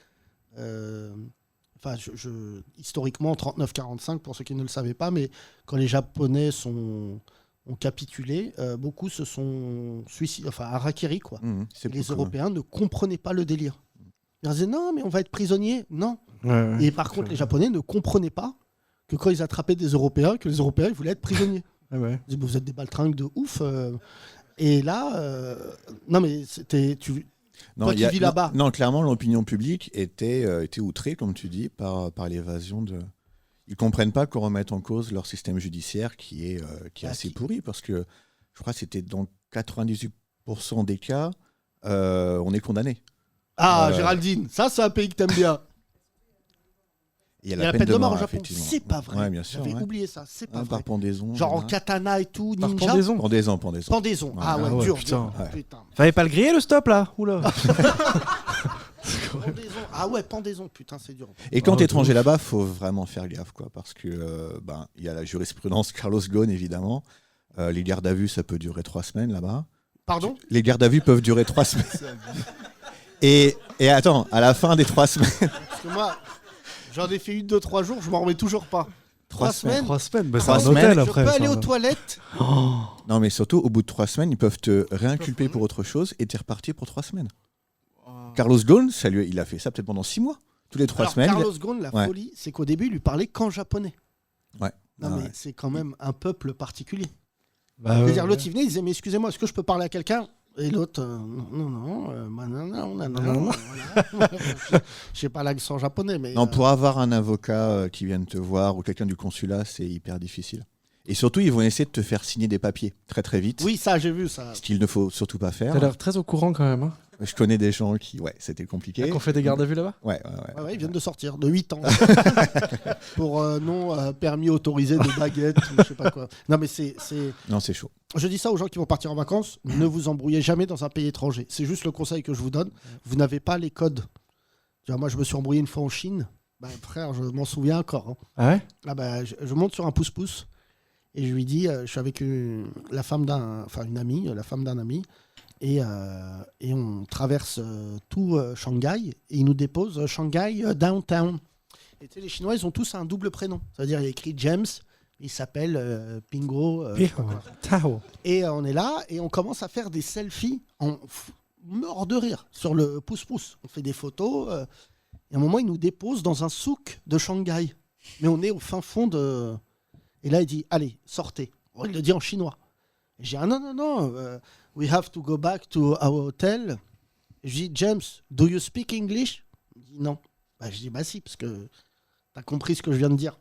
historiquement, en 39-45, pour ceux qui ne le savaient pas, mais quand les Japonais ont capitulé, beaucoup se sont suicidés. Enfin, Harakiri, quoi. Les Européens ne comprenaient pas le délire. Ils disaient non, mais on va être prisonniers. Non. Et par contre, les Japonais ne comprenaient pas que quand ils attrapaient des Européens, que les Européens ils voulaient être prisonniers. Ils disaient, vous êtes des baltringues de ouf. Et là, non mais c'était toi qui vis là-bas. Non, clairement, l'opinion publique était outrée, comme tu dis, par l'évasion de. Ils comprennent pas qu'on remette en cause leur système judiciaire qui est assez pourri, parce que je crois que c'était dans 98% des cas, on est condamné. Ah, Géraldine, ça c'est un pays que t'aimes bien. Il y a la peine de mort au Japon, c'est pas vrai. Ouais, bien sûr, j'avais oublié ça, c'est pas vrai. Par pendaison. Genre en katana et tout, ninja. Pendaison. Ah ouais, dur. Putain. Putain. Fallait pas le griller le stop là. Oula. Ah ouais, pendaison, putain, c'est dur. Et quand t'es étranger là-bas, faut vraiment faire gaffe, quoi, parce que il y a la jurisprudence Carlos Ghosn évidemment. Les gardes à vue, ça peut durer 3 semaines là-bas. Pardon ? Les gardes à vue peuvent durer 3 semaines. Et attends, à la fin des 3 semaines. Parce que moi, j'en ai fait 2-3 jours, je m'en remets toujours pas. 3 semaines. 3 semaines, bah, c'est 3 un semaines. hôtel après. Je peux aller aux toilettes. Non, mais surtout, au bout de 3 semaines, ils peuvent te réinculper pour autre chose et t'es reparti pour 3 semaines. Carlos Ghosn, il a fait ça peut-être pendant 6 mois. Tous les 3 semaines. Carlos Ghosn, la folie, c'est qu'au début, il lui parlait qu'en japonais. Ouais. Non, mais c'est quand même un peuple particulier. Bah, c'est-à-dire, l'autre, il venait, il disait, mais excusez-moi, est-ce que je peux parler à quelqu'un ? Et l'autre, non. Je sais pas l'accent japonais, mais. Non, pour avoir un avocat qui vienne te voir ou quelqu'un du consulat, c'est hyper difficile. Et surtout, ils vont essayer de te faire signer des papiers très très vite. Oui, ça, j'ai vu ça. Ce qu'il ne faut surtout pas faire. T'as l'air très au courant quand même. Hein. Je connais des gens qui, c'était compliqué. Qu'on fait des gardes à vue là-bas ? Ouais, ils viennent de sortir, de 8 ans. Pour non permis autorisé de baguette, ou je sais pas quoi. Non, mais c'est. Non, c'est chaud. Je dis ça aux gens qui vont partir en vacances, ne vous embrouillez jamais dans un pays étranger. C'est juste le conseil que je vous donne. Vous n'avez pas les codes. Moi, je me suis embrouillé une fois en Chine. Frère, je m'en souviens encore. Hein. Ah ouais je monte sur un pouce-pouce et je lui dis, je suis avec une amie, la femme d'un ami, et on traverse tout Shanghai et il nous dépose Shanghai downtown. Et tu sais, les Chinois, ils ont tous un double prénom. C'est-à-dire, il y a écrit James. Il s'appelle Pingo. Tao. Et on est là et on commence à faire des selfies mort de rire sur le pouce-pouce. On fait des photos. Et à un moment, il nous dépose dans un souk de Shanghai. Mais on est au fin fond de... Et là, il dit, allez, sortez. Il le dit en chinois. Et j'ai dit, non, we have to go back to our hotel. Et je dis, James, do you speak English ? Il dit, non. Je dis, si, parce que t'as compris ce que je viens de dire.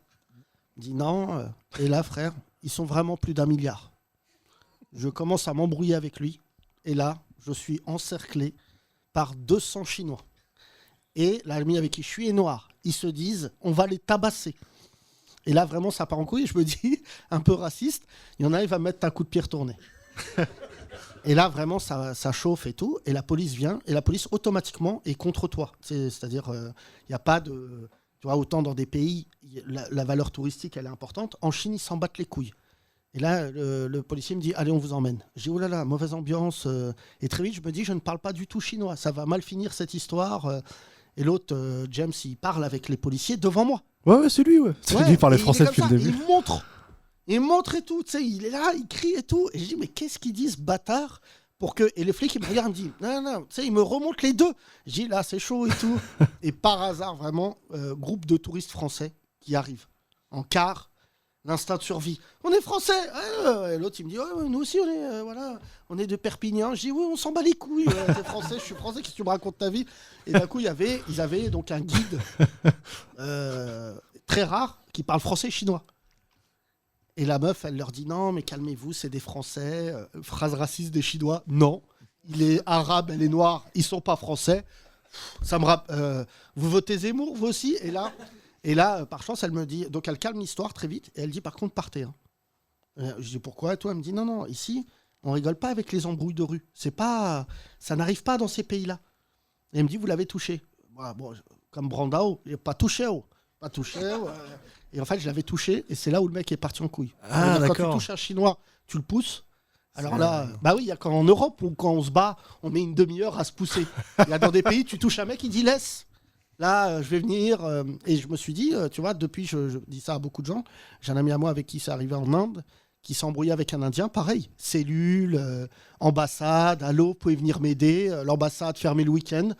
Il dit non, et là, frère, ils sont vraiment plus d'1 milliard. Je commence à m'embrouiller avec lui, et là, je suis encerclé par 200 Chinois. Et l'ami avec qui je suis est noir. Ils se disent, on va les tabasser. Et là, vraiment, ça part en couille, et je me dis, un peu raciste, il y en a, il va mettre un coup de pied retourné. Et là, vraiment, ça chauffe et tout, et la police vient, et la police, automatiquement, est contre toi. C'est-à-dire, il n'y a pas de... Tu vois, autant dans des pays, la valeur touristique, elle est importante. En Chine, ils s'en battent les couilles. Et là, le policier me dit, allez, on vous emmène. Je dis, oh là là, mauvaise ambiance. Et très vite, je me dis, je ne parle pas du tout chinois. Ça va mal finir, cette histoire. Et l'autre, James, il parle avec les policiers devant moi. Ouais, c'est lui, ouais. C'est lui qui parlait français depuis le début. Il montre et tout. Tu sais, il est là, il crie et tout. Et je dis, mais qu'est-ce qu'il dit, ce bâtard ? Et les flics, ils me regardent, ils me disent, non, tu sais, ils me remontent les deux. Je dis, là, c'est chaud et tout. Et par hasard, vraiment, groupe de touristes français qui arrivent en car, l'instinct de survie. On est français. Et l'autre, il me dit, nous aussi, on est de Perpignan. Je dis, oui, on s'en bat les couilles. T'es français, je suis français, qu'est-ce que tu me racontes ta vie ? Et d'un coup, ils avaient donc un guide très rare qui parle français et chinois. Et la meuf, elle leur dit non, mais calmez-vous, c'est des Français. Phrase raciste des Chinois. Non, il est arabe, elle est noire, ils sont pas français. Ça me vous votez Zemmour, vous aussi? Et là, par chance, elle me dit... Donc, elle calme l'histoire très vite. Et elle dit, par contre, partez. Hein. Je dis, pourquoi? Et toi, elle me dit, non, ici, on rigole pas avec les embrouilles de rue. Ça n'arrive pas dans ces pays-là. Et elle me dit, vous l'avez touché. Bon, comme Brandao, il n'a pas touché. Et en fait, je l'avais touché. Et c'est là où le mec est parti en couille. Ah, quand tu d'accord. touches un Chinois, tu le pousses. Alors là, bah oui, il y a quand en Europe où quand on se bat, on met une demi-heure à se pousser. Il y a dans des pays, tu touches un mec, il dit laisse. Là, je vais venir. Et je me suis dit, tu vois, depuis, je dis ça à beaucoup de gens. J'ai un ami à moi avec qui c'est arrivé en Inde, qui s'est embrouillé avec un Indien, pareil. Cellule, ambassade, allô, vous pouvez venir m'aider. L'ambassade fermée le week-end.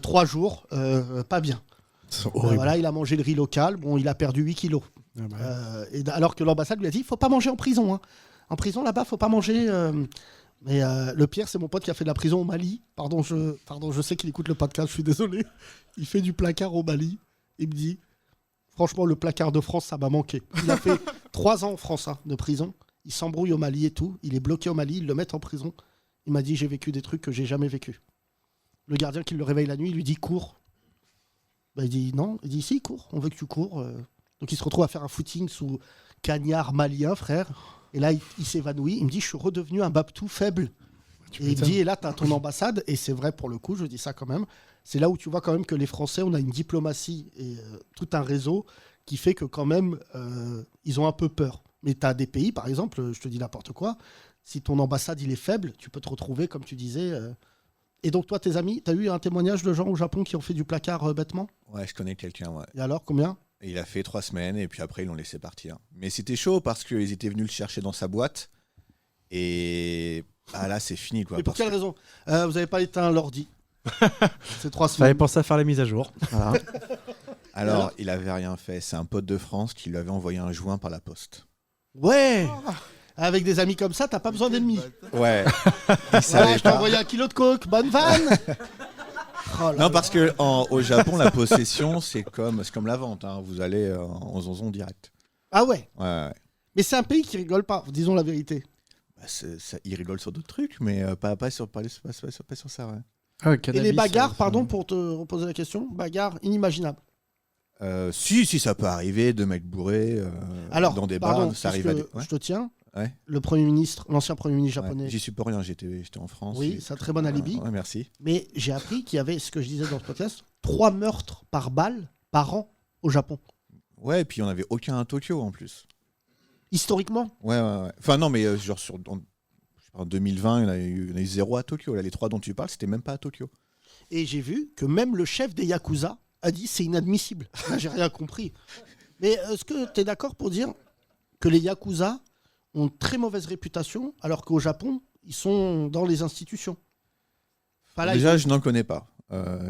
3 jours, pas bien. Voilà, il a mangé le riz local. Bon, il a perdu 8 kilos. Alors que l'ambassade lui a dit, il ne faut pas manger en prison. Hein. En prison, là-bas, il ne faut pas manger. Mais le pire, c'est mon pote qui a fait de la prison au Mali. Pardon, je sais qu'il écoute le podcast, je suis désolé. Il fait du placard au Mali. Il me dit, franchement, le placard de France, ça m'a manqué. Il a fait 3 ans en France de prison. Il s'embrouille au Mali et tout. Il est bloqué au Mali, ils le mettent en prison. Il m'a dit, j'ai vécu des trucs que j'ai jamais vécu. Le gardien qui le réveille la nuit, il lui dit, cours. Bah, il dit, non. Il dit, si, cours. On veut que tu cours. Donc il se retrouve à faire un footing sous cagnard malien, frère. Et là, il s'évanouit. Il me dit, je suis redevenu un Babtou faible. Et il me dit, et là, tu as ton ambassade. Et c'est vrai pour le coup, je dis ça quand même. C'est là où tu vois quand même que les Français, on a une diplomatie et tout un réseau qui fait que quand même, ils ont un peu peur. Mais tu as des pays, par exemple, je te dis n'importe quoi, si ton ambassade, il est faible, tu peux te retrouver, comme tu disais... Et donc, toi, tes amis, tu as eu un témoignage de gens au Japon qui ont fait du placard bêtement? Ouais, je connais quelqu'un, ouais. Et alors, combien? Il a fait 3 semaines et puis après, ils l'ont laissé partir. Mais c'était chaud parce qu'ils étaient venus le chercher dans sa boîte. Et là, c'est fini, quoi. Et pour quelle raison? Vous n'avez pas éteint l'ordi? C'est 3 semaines. Fallait penser à faire la mise à jour. Voilà. Alors, il avait rien fait. C'est un pote de France qui lui avait envoyé un joint par la poste. Ouais. Avec des amis comme ça, t'as pas besoin d'ennemis. Ouais. Je t'ai envoyé 1 kilo de coke, bonne vanne. Non, parce que au Japon, la possession, c'est comme la vente. Hein. Vous allez en zonzon direct. Ah ouais. Ouais. Mais c'est un pays qui rigole pas, disons la vérité. Bah, il rigole sur d'autres trucs, mais pas sur ça. Ouais. Ah, et les bagarres, pardon pour te reposer la question, bagarres inimaginables. Si, ça peut arriver, 2 mecs bourrés dans des bars, ça arrive à des... Je te tiens. Ouais. L'ancien Premier ministre japonais. Ouais, j'y suis pour rien, j'étais en France. Oui, c'est un très bon alibi. Ouais, merci. Mais j'ai appris qu'il y avait, ce que je disais dans ce podcast, 3 meurtres par balle par an au Japon. Ouais, et puis il n'y en avait aucun à Tokyo en plus. Historiquement? Ouais. Enfin non, mais genre en 2020, il y en a eu 0 à Tokyo. Là, les 3 dont tu parles, c'était même pas à Tokyo. Et j'ai vu que même le chef des Yakuza a dit c'est inadmissible. Là, j'ai rien compris. Mais est-ce que tu es d'accord pour dire que les Yakuza ont une très mauvaise réputation, alors qu'au Japon, ils sont dans les institutions? Déjà, je n'en connais pas,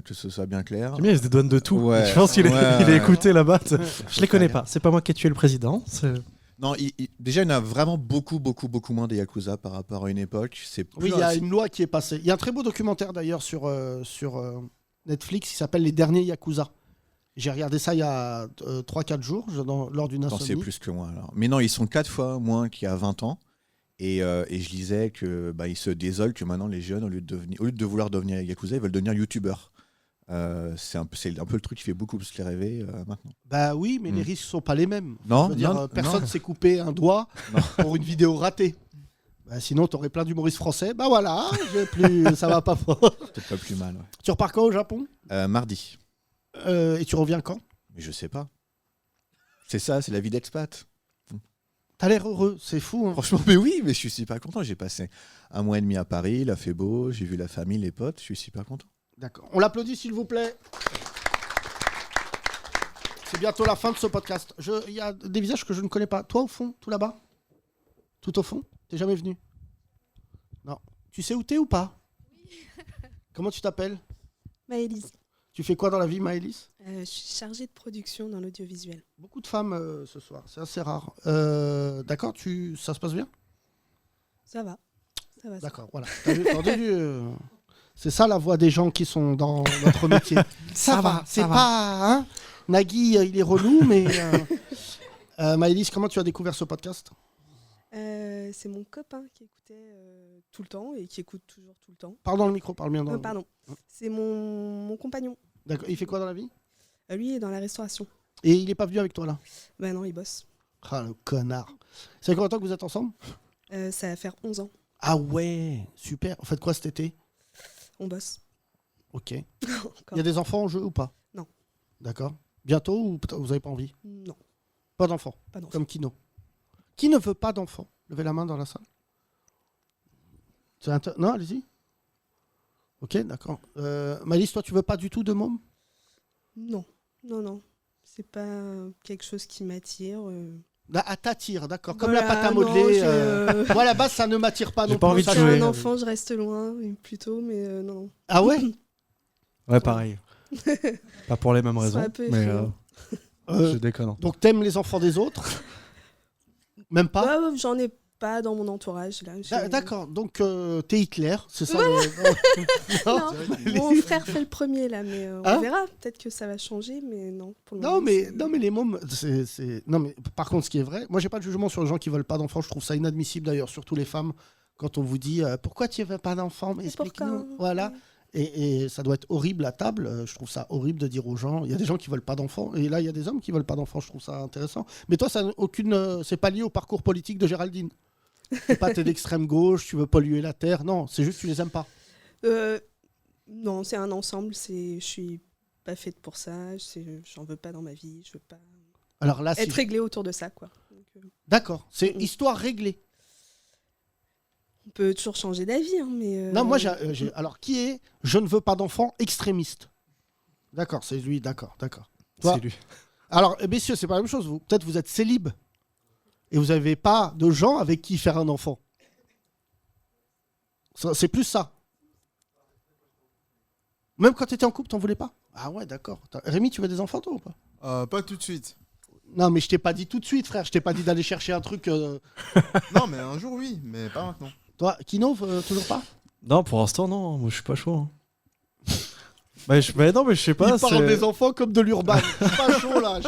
que ce soit bien clair. J'aime bien, il se dédouane de tout. Ouais, je pense qu'il est écouté là-bas. Je les connais pas. C'est pas moi qui ai tué le président. Non, déjà, il y en a vraiment beaucoup moins des Yakuza par rapport à une époque. Oui, il y a une loi qui est passée. Il y a un très beau documentaire d'ailleurs sur Netflix qui s'appelle Les Derniers Yakuza. J'ai regardé ça il y a 3-4 jours lors d'une insomnie. C'est plus que moi alors. Mais non, ils sont 4 fois moins qu'il y a 20 ans. Et je lisais que ils se désolent que maintenant les jeunes, au lieu de vouloir devenir Yakuza, ils veulent devenir youtubeurs. C'est un peu le truc qui fait beaucoup plus les rêver maintenant. Bah oui, mais les risques sont pas les mêmes. Non, personne s'est coupé un doigt pour une vidéo ratée. Bah, sinon, t'aurais plein d'humoristes français. Bah voilà, ça va pas fort. Peut-être pas plus mal. Ouais. Tu repars quand au Japon? Mardi. Et tu reviens quand? Mais je sais pas. C'est ça, c'est la vie d'expat. T'as l'air heureux, c'est fou. Hein. Franchement, mais oui, mais je suis super content. J'ai passé 1 mois et demi à Paris, il a fait beau, j'ai vu la famille, les potes, je suis super content. D'accord. On l'applaudit s'il vous plaît. C'est bientôt la fin de ce podcast. Il y a des visages que je ne connais pas. Toi au fond, tout là-bas? Tout au fond? T'es jamais venu? Non. Tu sais où t'es ou pas? Oui. Comment tu t'appelles? Maëlys. Tu fais quoi dans la vie, Maëlys? Je suis chargée de production dans l'audiovisuel. Beaucoup de femmes ce soir, c'est assez rare. D'accord, ça se passe bien? Ça va. D'accord, voilà. T'as entendu, c'est ça la voix des gens qui sont dans notre métier. Ça va, c'est pas... Hein, Nagui, il est relou, mais... Maëlys, comment tu as découvert ce podcast? C'est mon copain qui écoutait tout le temps et qui écoute toujours tout le temps. Parle dans le micro, parle bien dans le Pardon. C'est mon compagnon. D'accord. Il fait quoi dans la vie? Lui, il est dans la restauration. Et il est pas venu avec toi là? Bah non, il bosse. Ah, le connard. Ça fait combien de temps que vous êtes ensemble? Ça va faire 11 ans. Ah ouais, super. Vous faites quoi cet été? On bosse. Ok. Il y a des enfants en jeu ou pas? Non. D'accord. Bientôt ou vous n'avez pas envie? Non. Pas d'enfants? Pas d'enfants. Comme Kino. Qui ne veut pas d'enfants? Levez la main dans la salle. Non, allez-y. Ok, d'accord. Malice, toi, tu veux pas du tout de môme? Non. C'est pas quelque chose qui m'attire. Ah, t'attire, d'accord. Comme Voilà, la pâte à non, modeler. Moi, à la base, ça ne m'attire pas J'ai non pas plus. envie de Ça, jouer. Un enfant, je reste loin, plutôt, mais non. Ah ouais? Ouais, pareil. Pas pour les mêmes Ils sont raisons, un peu mais effrayants. je déconne. Donc, t'aimes les enfants des autres? Même pas? Ouais, j'en ai pas dans mon entourage. Là. D'accord, donc t'es Hitler, c'est ça? Non, mon frère fait le premier, là, mais on Hein? verra. Peut-être que ça va changer, mais non. Pour le Non moment, mais les mômes, non mais par contre, ce qui est vrai, moi j'ai pas de jugement sur les gens qui veulent pas d'enfants. Je trouve ça inadmissible d'ailleurs, surtout les femmes, quand on vous dit pourquoi tu veux pas d'enfants, mais explique-nous. Voilà. Et ça doit être horrible à table. Je trouve ça horrible de dire aux gens. Il y a des gens qui veulent pas d'enfants, et là il y a des hommes qui veulent pas d'enfants. Je trouve ça intéressant. Mais toi, ça n'a aucune, c'est pas lié au parcours politique de Géraldine. C'est pas t'es d'extrême gauche, tu veux polluer la terre. Non, c'est juste que tu les aimes pas. Non, c'est un ensemble. Je suis pas faite pour ça. J'en veux pas dans ma vie. Je veux pas Alors là, être réglée autour de ça, quoi. D'accord, c'est histoire réglée. On peut toujours changer d'avis, hein, mais. Non, moi, alors qui est je ne veux pas d'enfant extrémiste? D'accord, c'est lui, d'accord. Toi- C'est lui. Alors, messieurs, c'est pas la même chose. Peut-être vous êtes célib et vous n'avez pas de gens avec qui faire un enfant. C'est plus ça. Même quand tu étais en couple, t'en voulais pas? Ah ouais, d'accord. Rémi, tu veux des enfants, toi, ou pas? Pas tout de suite. Non, mais je t'ai pas dit tout de suite, frère. Je t'ai pas dit d'aller chercher un truc. Non, mais un jour, oui, mais pas maintenant. Toi, Kino, toujours pas? Non, pour l'instant, non. Moi, je suis pas chaud. Hein. Non, mais je sais pas. Il parle des enfants comme de l'urbain. Je suis pas chaud, là.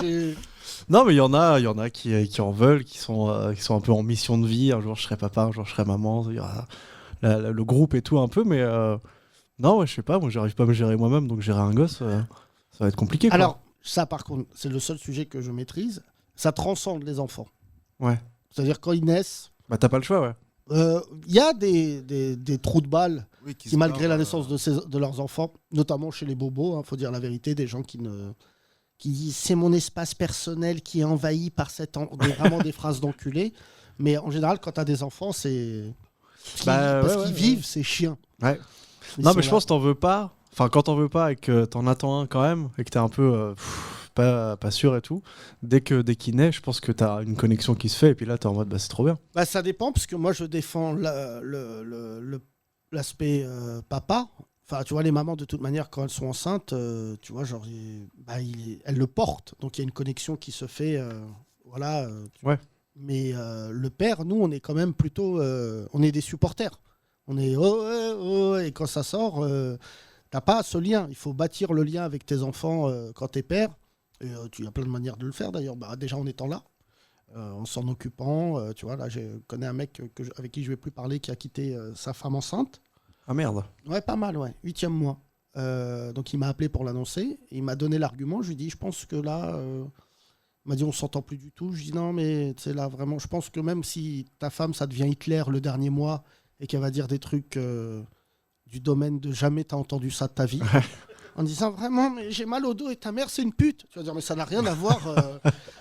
Non, mais il y en a qui en veulent, qui sont un peu en mission de vie. Un jour, je serai papa, un jour, je serai maman. Il y aura le groupe et tout un peu, mais non, ouais, je sais pas. Moi, j'arrive pas à me gérer moi-même, donc gérer un gosse, ça va être compliqué. Quoi. Alors, ça, par contre, c'est le seul sujet que je maîtrise. Ça transcende les enfants. Ouais. C'est-à-dire, quand ils naissent. Bah, t'as pas le choix, ouais. Il y a des trous de balles qui, malgré la naissance de leurs enfants, notamment chez les bobos, faut dire la vérité, des gens qui disent c'est mon espace personnel qui est envahi par vraiment des phrases d'enculé. Mais en général, quand tu as des enfants, c'est. Parce qu'ils vivent, c'est chiant. Ouais. Ils Non, sont mais je là. pense que t'en veux pas. Enfin, quand t'en veux pas et que t'en attends un quand même, et que t'es un peu pas sûr et tout, dès qu'il naît, je pense que t'as une connexion qui se fait, et puis là, t'es en mode, bah, c'est trop bien. Bah, ça dépend, parce que moi, je défends l'aspect papa. Enfin, tu vois, les mamans, de toute manière, quand elles sont enceintes, tu vois, genre, elles le portent. Donc, il y a une connexion qui se fait. Voilà. Ouais. Mais le père, nous, on est quand même plutôt. On est des supporters. On est. Et quand ça sort, t'as pas ce lien. Il faut bâtir le lien avec tes enfants quand t'es père. Et tu as plein de manières de le faire, d'ailleurs. Bah, déjà, en étant là. En s'en occupant, tu vois, là, je connais un mec avec qui je vais plus parler qui a quitté sa femme enceinte. Ah merde. Ouais, pas mal, ouais. 8e mois. Donc il m'a appelé pour l'annoncer. Il m'a donné l'argument. Je lui ai dit, je pense que là, il m'a dit, on s'entend plus du tout. Je lui ai dit, non, mais c'est là vraiment. Je pense que même si ta femme, ça devient Hitler le dernier mois et qu'elle va dire des trucs du domaine de jamais t'as entendu ça de ta vie. En disant vraiment, mais j'ai mal au dos et ta mère, c'est une pute. Tu vas dire, mais ça n'a rien à voir.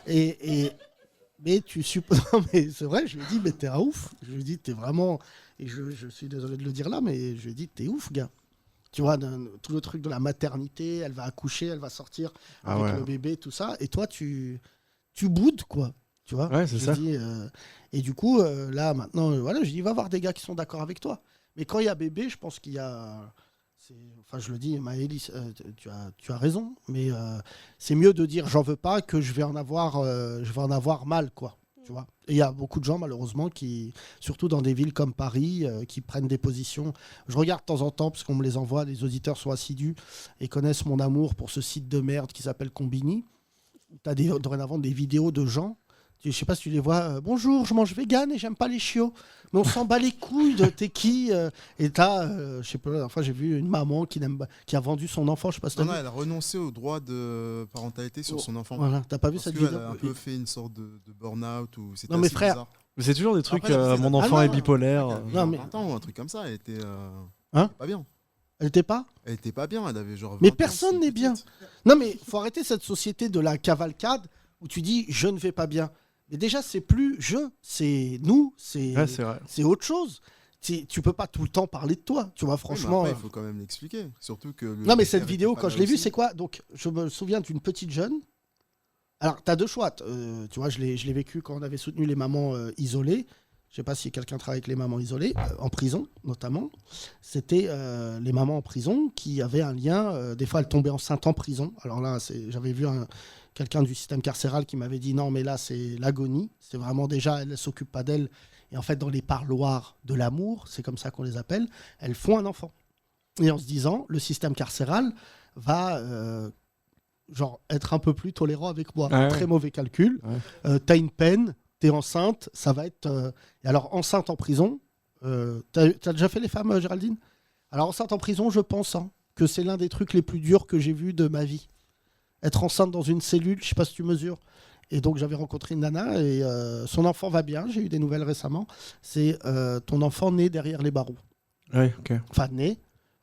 Mais tu supposes. Mais c'est vrai, je lui ai dit, mais t'es un ouf. Je lui ai dit, t'es vraiment. Et je suis désolé de le dire là, mais je lui ai dit, t'es ouf, gars. Tu vois, tout le truc de la maternité, elle va accoucher, elle va sortir avec le bébé, tout ça. Et toi, tu boudes, quoi. Tu vois. Ouais, c'est ça. Et du coup, là, maintenant, voilà, je dis, va voir des gars qui sont d'accord avec toi. Mais quand il y a bébé, je pense qu'il y a. Enfin, je le dis, Maëlys, tu as raison, mais c'est mieux de dire j'en veux pas que je vais en avoir mal, quoi. Tu vois. Et il y a beaucoup de gens, malheureusement, qui, surtout dans des villes comme Paris, qui prennent des positions. Je regarde de temps en temps, parce qu'on me les envoie, les auditeurs sont assidus et connaissent mon amour pour ce site de merde qui s'appelle Combini. Tu as dorénavant des vidéos de gens Je sais pas si tu les vois. Bonjour, je mange vegan et j'aime pas les chiots. Mais on s'en bat les couilles de t'es qui Et t'as, je sais pas, la dernière fois j'ai vu une maman qui a vendu son enfant. Je sais pas si t'as vu. Elle a renoncé au droit de parentalité sur son enfant. Voilà, t'as pas vu cette vidéo? Elle a un peu fait une sorte de burn-out ou c'était Non mais assez frère, bizarre. Mais c'est toujours des trucs, Après, mon enfant est bipolaire. Non mais 20 ans ou un truc comme ça, elle était pas bien. Elle était pas? Elle était pas bien, elle avait genre 20 Mais ans, personne c'était n'est bien. Non mais faut arrêter cette société de la cavalcade où tu dis je ne vais pas bien. Mais déjà c'est plus c'est nous, c'est autre chose. Tu peux pas tout le temps parler de toi, tu vois, franchement. Oui, mais après, il faut quand même l'expliquer. Surtout que non mais cette vidéo, quand je l'ai vue, c'est quoi? Donc je me souviens d'une petite jeune. Alors tu as deux choix. Tu vois, je l'ai vécu quand on avait soutenu les mamans isolées. Je sais pas si quelqu'un travaille avec les mamans isolées, en prison notamment. C'était les mamans en prison qui avaient un lien. Des fois, elles tombaient enceintes en prison. Alors là, j'avais vu quelqu'un du système carcéral qui m'avait dit non, mais là, c'est l'agonie. C'est vraiment déjà, elle ne s'occupe pas d'elle. Et en fait, dans les parloirs de l'amour, c'est comme ça qu'on les appelle, elles font un enfant. Et en se disant, le système carcéral va être un peu plus tolérant avec moi. Ouais. Très mauvais calcul. Ouais. T'as une peine. T'es enceinte, ça va être... Et alors, enceinte en prison, t'as déjà fait les femmes, Géraldine? Alors, enceinte en prison, je pense que c'est l'un des trucs les plus durs que j'ai vus de ma vie. Être enceinte dans une cellule, je sais pas si tu mesures. Et donc, j'avais rencontré une nana et son enfant va bien, j'ai eu des nouvelles récemment. C'est ton enfant né derrière les barreaux. Ouais, ok. Enfin, né,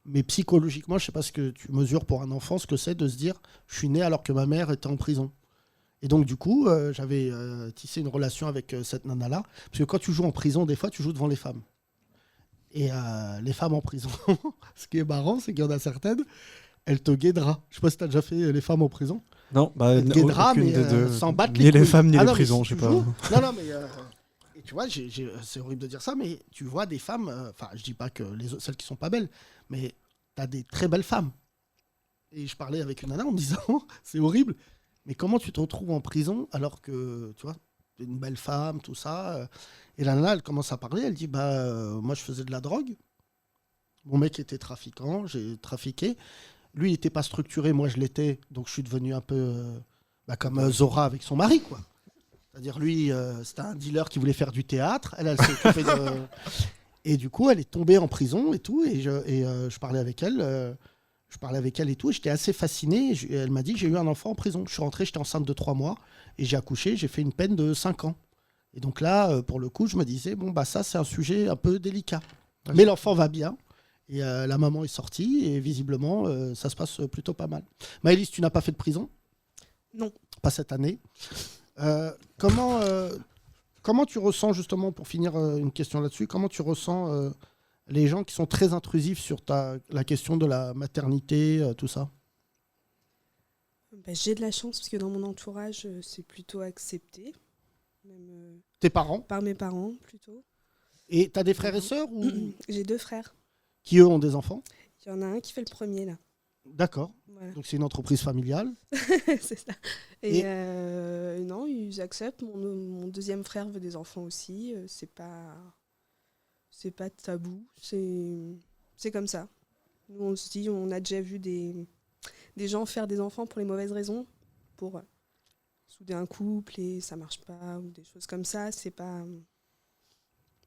mais psychologiquement, je sais pas ce que tu mesures pour un enfant, ce que c'est de se dire, je suis né alors que ma mère était en prison. Et donc, du coup, j'avais tissé une relation avec cette nana-là. Parce que quand tu joues en prison, des fois, tu joues devant les femmes. Et les femmes en prison, ce qui est marrant, c'est qu'il y en a certaines, elles te guédera. Je sais pas si tu as déjà fait les femmes en prison. Non, elles te guédera, mais s'en battent les couilles. Ni les femmes, ni les non, prisons, si je sais pas. Non, non, mais... et tu vois, c'est horrible de dire ça, mais tu vois des femmes... Enfin, je dis pas que celles qui sont pas belles, mais tu as des très belles femmes. Et je parlais avec une nana en me disant, c'est horrible, mais comment tu te retrouves en prison alors que, tu vois, t'es une belle femme, tout ça. Et la nana, elle commence à parler, elle dit, moi, je faisais de la drogue. Mon mec était trafiquant, j'ai trafiqué. Lui, il n'était pas structuré, moi, je l'étais. Donc, je suis devenu un peu comme Zora avec son mari, quoi. C'est-à-dire, lui, c'était un dealer qui voulait faire du théâtre. Elle s'est occupée de... Et du coup, elle est tombée en prison et tout. Et je parlais avec elle... Je parlais avec elle et tout, et j'étais assez fasciné. Elle m'a dit, j'ai eu un enfant en prison. Je suis rentré, j'étais enceinte de 3 mois, et j'ai accouché, j'ai fait une peine de 5 ans. Et donc là, pour le coup, je me disais, ça, c'est un sujet un peu délicat. Mais l'enfant va bien, et la maman est sortie, et visiblement, ça se passe plutôt pas mal. Maëlys, tu n'as pas fait de prison? Non. Pas cette année. Comment tu ressens, justement, pour finir une question là-dessus, comment tu ressens... les gens qui sont très intrusifs sur la question de la maternité, tout ça? J'ai de la chance parce que dans mon entourage, c'est plutôt accepté. Même, tes parents? Par mes parents, plutôt. Et tu as des frères et sœurs ou... J'ai 2 frères. Qui, eux, ont des enfants? Il y en a un qui fait le premier, là. D'accord. Voilà. Donc, c'est une entreprise familiale. C'est ça. Et non, ils acceptent. Mon deuxième frère veut des enfants aussi. C'est pas tabou, c'est comme ça. Nous, on se dit, on a déjà vu des gens faire des enfants pour les mauvaises raisons, pour souder un couple et ça marche pas, ou des choses comme ça. C'est pas...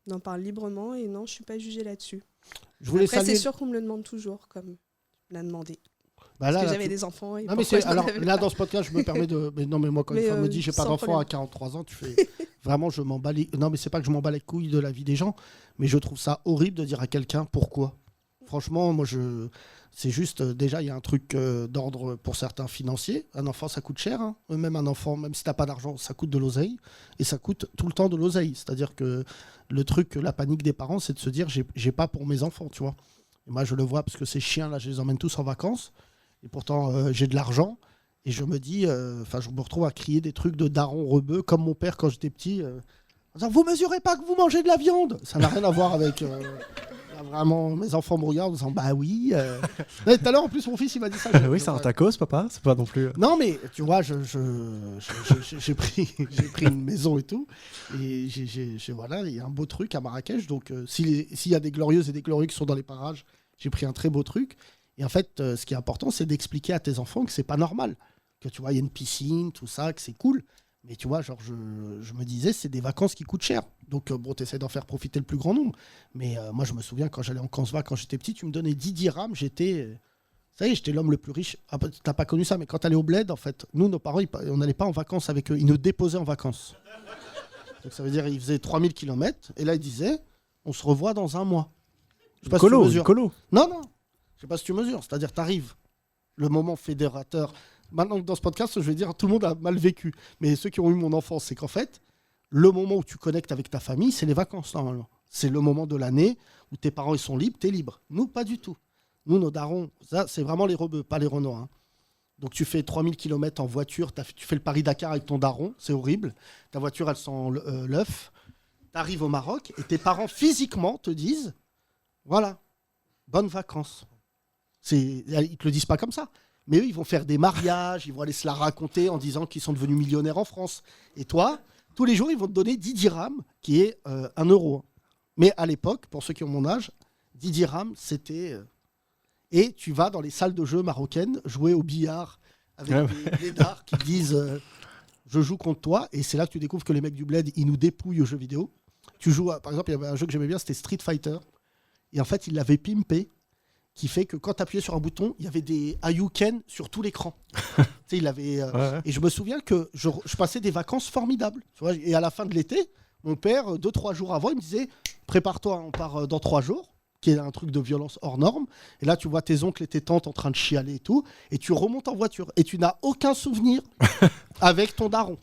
On en parle librement et non, je suis pas jugée là-dessus. Après, c'est sûr qu'on me le demande toujours, comme tu me l'as demandé. Parce que j'avais des enfants. Et non, mais alors, là, dans ce podcast, je me permets de... Mais non, mais moi, quand une femme me dit, j'ai pas d'enfant à 43 ans, tu fais... Vraiment, je m'en bats les... Non, mais c'est pas que je m'en bats les couilles de la vie des gens, mais je trouve ça horrible de dire à quelqu'un pourquoi. Franchement, moi, c'est juste... déjà, il y a un truc d'ordre pour certains financier. Un enfant, ça coûte cher. Hein. Même un enfant, même si t'as pas d'argent, ça coûte de l'oseille. Et ça coûte tout le temps de l'oseille. C'est-à-dire que le truc, la panique des parents, c'est de se dire, j'ai pas pour mes enfants, tu vois. Et moi, je le vois parce que ces chiens, là, je les emmène tous en vacances. Et pourtant, j'ai de l'argent. Et je me dis, je me retrouve à crier des trucs de daron rebeu, comme mon père quand j'étais petit. En disant, vous mesurez pas que vous mangez de la viande. Ça n'a rien à voir avec... vraiment, mes enfants me regardent en disant, bah oui. Tout à l'heure, en plus, mon fils, il m'a dit ça. Oui, c'est un tacos, papa. C'est pas non plus... Non, mais tu vois, j'ai pris une maison et tout. Et voilà, il y a un beau truc à Marrakech. Donc, s'il y a des glorieuses et des glorieux qui sont dans les parages, j'ai pris un très beau truc. Et en fait, ce qui est important, c'est d'expliquer à tes enfants que c'est pas normal. Que tu vois, il y a une piscine, tout ça, que c'est cool. Mais tu vois, genre, je me disais, c'est des vacances qui coûtent cher. Donc, bon, tu essaies d'en faire profiter le plus grand nombre. Mais moi, je me souviens, quand j'allais en Kansva, quand j'étais petit, tu me donnais 10 dirhams, j'étais... Ça y est, j'étais l'homme le plus riche. Ah, t'as pas connu ça, mais quand t'allais au bled, en fait, nous, nos parents, on n'allait pas en vacances avec eux. Ils nous déposaient en vacances. Donc, ça veut dire qu'ils faisaient 3000 km. Et là, ils disaient, on se revoit dans un mois. Je sais pas si tu mesures. Colo. Non. Je sais pas si tu mesures. C'est-à-dire, t'arrives, le moment fédérateur. Maintenant, dans ce podcast, je vais dire, tout le monde a mal vécu. Mais ceux qui ont eu mon enfance, c'est qu'en fait, le moment où tu connectes avec ta famille, c'est les vacances, normalement. C'est le moment de l'année où tes parents, ils sont libres, t'es libre. Nous, pas du tout. Nous, nos darons, ça, c'est vraiment les rebeux, pas les Renault. Hein. Donc, tu fais 3000 km en voiture, tu fais le Paris-Dakar avec ton daron, c'est horrible. Ta voiture, elle sent l'œuf. Tu arrives au Maroc et tes parents, physiquement, te disent, voilà, bonnes vacances. Ils ne te le disent pas comme ça. Mais eux, ils vont faire des mariages, ils vont aller se la raconter en disant qu'ils sont devenus millionnaires en France. Et toi, tous les jours, ils vont te donner 10 dirhams, qui est 1 euro. Mais à l'époque, pour ceux qui ont mon âge, 10 dirhams, c'était... Et tu vas dans les salles de jeu marocaines jouer au billard avec des blédards qui disent je joue contre toi. Et c'est là que tu découvres que les mecs du bled, ils nous dépouillent aux jeux vidéo. Tu joues, par exemple, il y avait un jeu que j'aimais bien, c'était Street Fighter. Et en fait, ils l'avaient pimpé, qui fait que quand tu appuyais sur un bouton, il y avait des Hadouken sur tout l'écran. Tu sais, il avait, Et je me souviens que je passais des vacances formidables. Tu vois, et à la fin de l'été, mon père, 2-3 jours avant, il me disait prépare-toi, on part dans 3 jours. Qui est un truc de violence hors norme. Et là, tu vois tes oncles et tes tantes en train de chialer et tout. Et tu remontes en voiture. Et tu n'as aucun souvenir avec ton daron.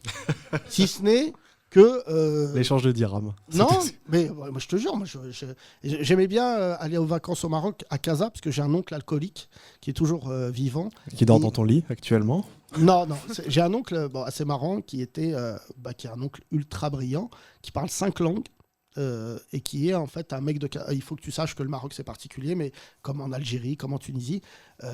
Si ce n'est que... L'échange de dirhams. Non, mais moi, je te jure, j'aimais bien aller aux vacances au Maroc, à Casa, parce que j'ai un oncle alcoolique qui est toujours vivant. Qui dort dans ton lit actuellement. Non, j'ai un oncle assez marrant qui est un oncle ultra brillant, qui parle 5 langues. Et qui est en fait un mec de... Il faut que tu saches que le Maroc c'est particulier, mais comme en Algérie, comme en Tunisie,